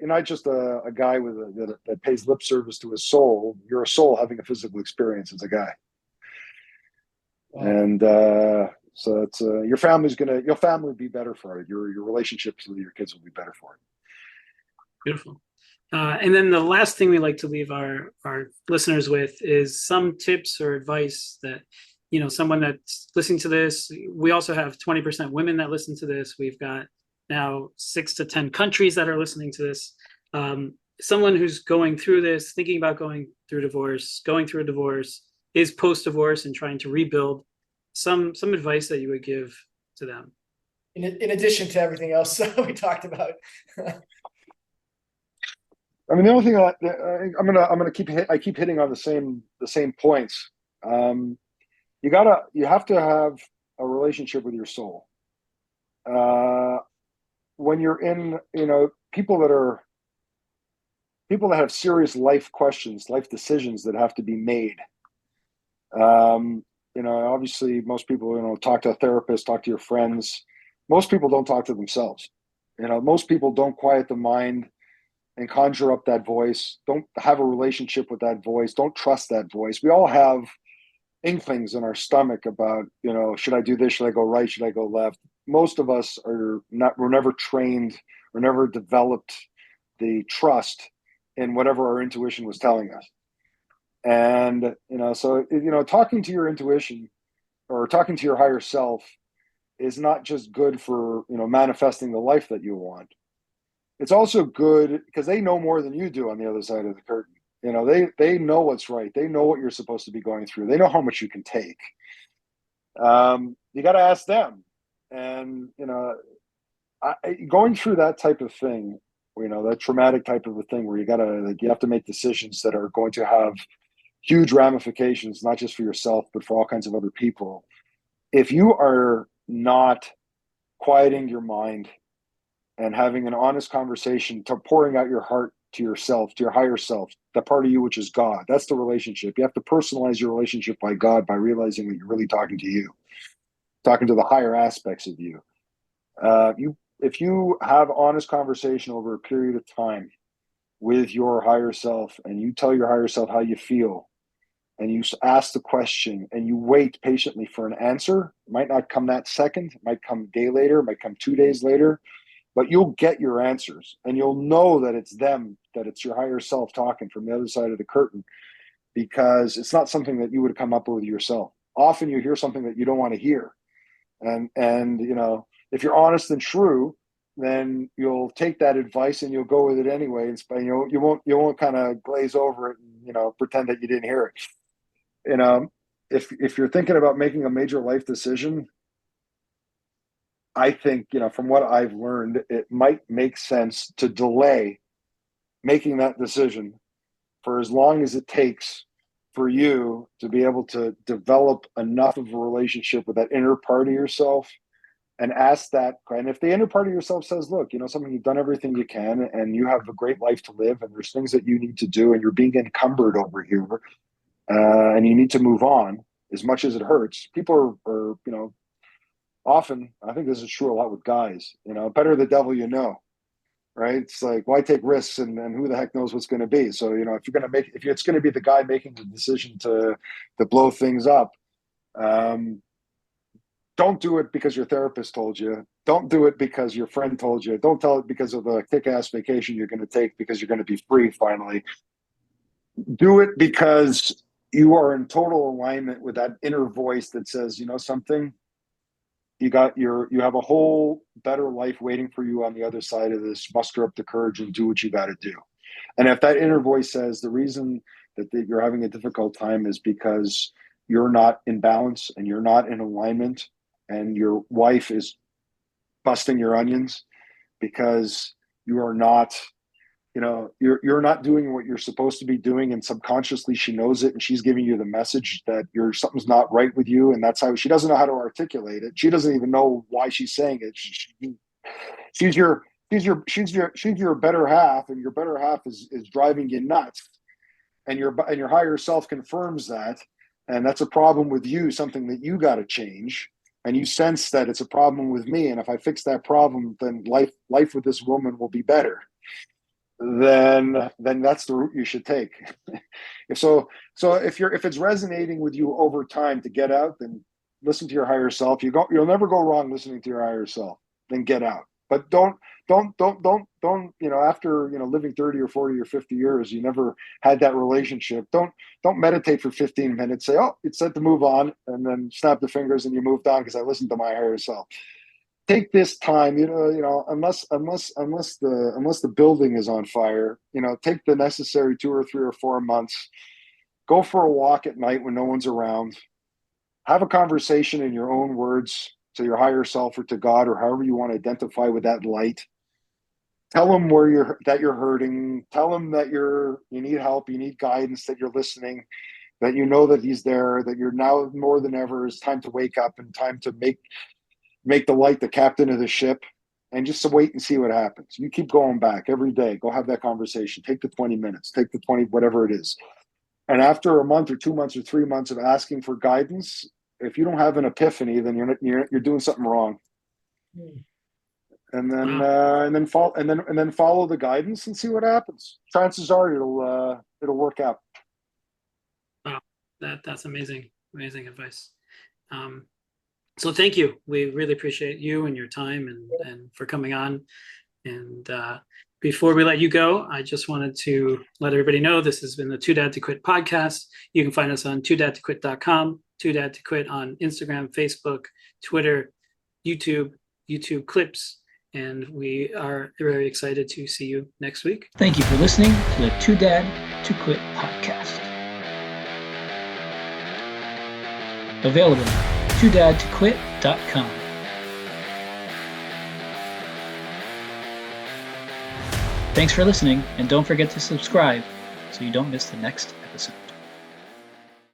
Speaker 2: guy that pays lip service to his soul. You're a soul having a physical experience as a guy. Wow. And so it's your family will be better for it. Your relationships with your kids will be better for it.
Speaker 1: Beautiful. And then the last thing we like to leave our listeners with is some tips or advice that someone that's listening to this. We also have 20% women that listen to this. We've got now 6 to 10 countries that are listening to this. Someone who's going through this, thinking about going through a divorce, is post-divorce and trying to rebuild. Some advice that you would give to them.
Speaker 3: In addition to everything else we talked about.
Speaker 2: I mean, the only thing I keep hitting on the same points. You have to have a relationship with your soul. When you're in, people that have serious life questions, life decisions that have to be made. Obviously most people, talk to a therapist, talk to your friends. Most people don't talk to themselves. Most people don't quiet the mind and conjure up that voice. Don't have a relationship with that voice. Don't trust that voice. We all have inklings in our stomach about, should I do this? Should I go right? Should I go left? Most of us we're never trained, we're never developed the trust in whatever our intuition was telling us. And, talking to your intuition or talking to your higher self is not just good for, manifesting the life that you want. It's also good because they know more than you do on the other side of the curtain. They know what's right. They know what you're supposed to be going through. They know how much you can take. You got to ask them. And, going through that type of thing that traumatic type of a thing where you have to make decisions that are going to have huge ramifications, not just for yourself, but for all kinds of other people. If you are not quieting your mind and having an honest conversation, to pouring out your heart to yourself, to your higher self, the part of you which is God, that's the relationship. You have to personalize your relationship by God by realizing that you're really talking to you, talking to the higher aspects of you. If you have honest conversation over a period of time with your higher self, and you tell your higher self how you feel, and you ask the question, and you wait patiently for an answer, it might not come that second, it might come a day later, it might come 2 days later, but you'll get your answers, and you'll know that it's them, that it's your higher self talking from the other side of the curtain, because it's not something that you would come up with yourself. Often you hear something that you don't want to hear. And if you're honest and true, then you'll take that advice and you'll go with it anyway. And you won't kind of glaze over it and pretend that you didn't hear it. If you're thinking about making a major life decision, I think from what I've learned, it might make sense to delay making that decision for as long as it takes for you to be able to develop enough of a relationship with that inner part of yourself, and ask that. And if the inner part of yourself says, look, something, you've done everything you can and you have a great life to live, and there's things that you need to do and you're being encumbered over here, and you need to move on, as much as it hurts. People are often, I think this is true a lot with guys, better the devil right? It's like, why take risks, and who the heck knows what's going to be? So if it's going to be the guy making the decision to blow things up, don't do it because your therapist told you. Don't do it because your friend told you. Don't tell it because of the kick-ass vacation you're going to take because you're going to be free finally. Do it because you are in total alignment with that inner voice that says, something, you have a whole better life waiting for you on the other side of this. Muster up the courage and do what you got to do. And if that inner voice says the reason that you're having a difficult time is because you're not in balance and you're not in alignment, and your wife is busting your onions because you are not, you're not doing what you're supposed to be doing, and subconsciously she knows it, and she's giving you the message that something's not right with you, and that's how she doesn't know how to articulate it. She doesn't even know why she's saying it. She's your better half, and your better half is driving you nuts, and your higher self confirms that, and that's a problem with you, something that you got to change. And you sense that it's a problem with me, and if I fix that problem, then life with this woman will be better. Then that's the route you should take. So if it's resonating with you over time to get out, then listen to your higher self. You'll never go wrong listening to your higher self. Then get out. But don't after living 30 or 40 or 50 years, you never had that relationship. Don't meditate for 15 minutes, say, oh, it's set to move on, and then snap the fingers and you moved on because I listened to my higher self. Take this time, unless the building is on fire, take the necessary 2 or 3 or 4 months, go for a walk at night when no one's around, have a conversation in your own words to your higher self or to God, or however you want to identify with that light. Tell them that you're hurting. Tell them that you need help, you need guidance, that you're listening, that you know that he's there, that you're now more than ever, it's time to wake up and time to make the light the captain of the ship, and just to wait and see what happens. You keep going back every day. Go have that conversation. Take the 20 minutes, take the 20, whatever it is. And after a month or 2 months or 3 months of asking for guidance, if you don't have an epiphany, then you're doing something wrong. And then follow the guidance and see what happens. Chances are it'll work out.
Speaker 1: Wow, that's amazing advice. So thank you. We really appreciate you and your time and for coming on. And before we let you go, I just wanted to let everybody know this has been the Too Dad to Quit podcast. You can find us on toodadtoquit.com, Too Dad to Quit on Instagram, Facebook, Twitter, YouTube clips. And we are very excited to see you next week.
Speaker 4: Thank you for listening to the Too Dad to Quit podcast. Available at toodadtoquit.com. Thanks for listening, and don't forget to subscribe so you don't miss the next episode.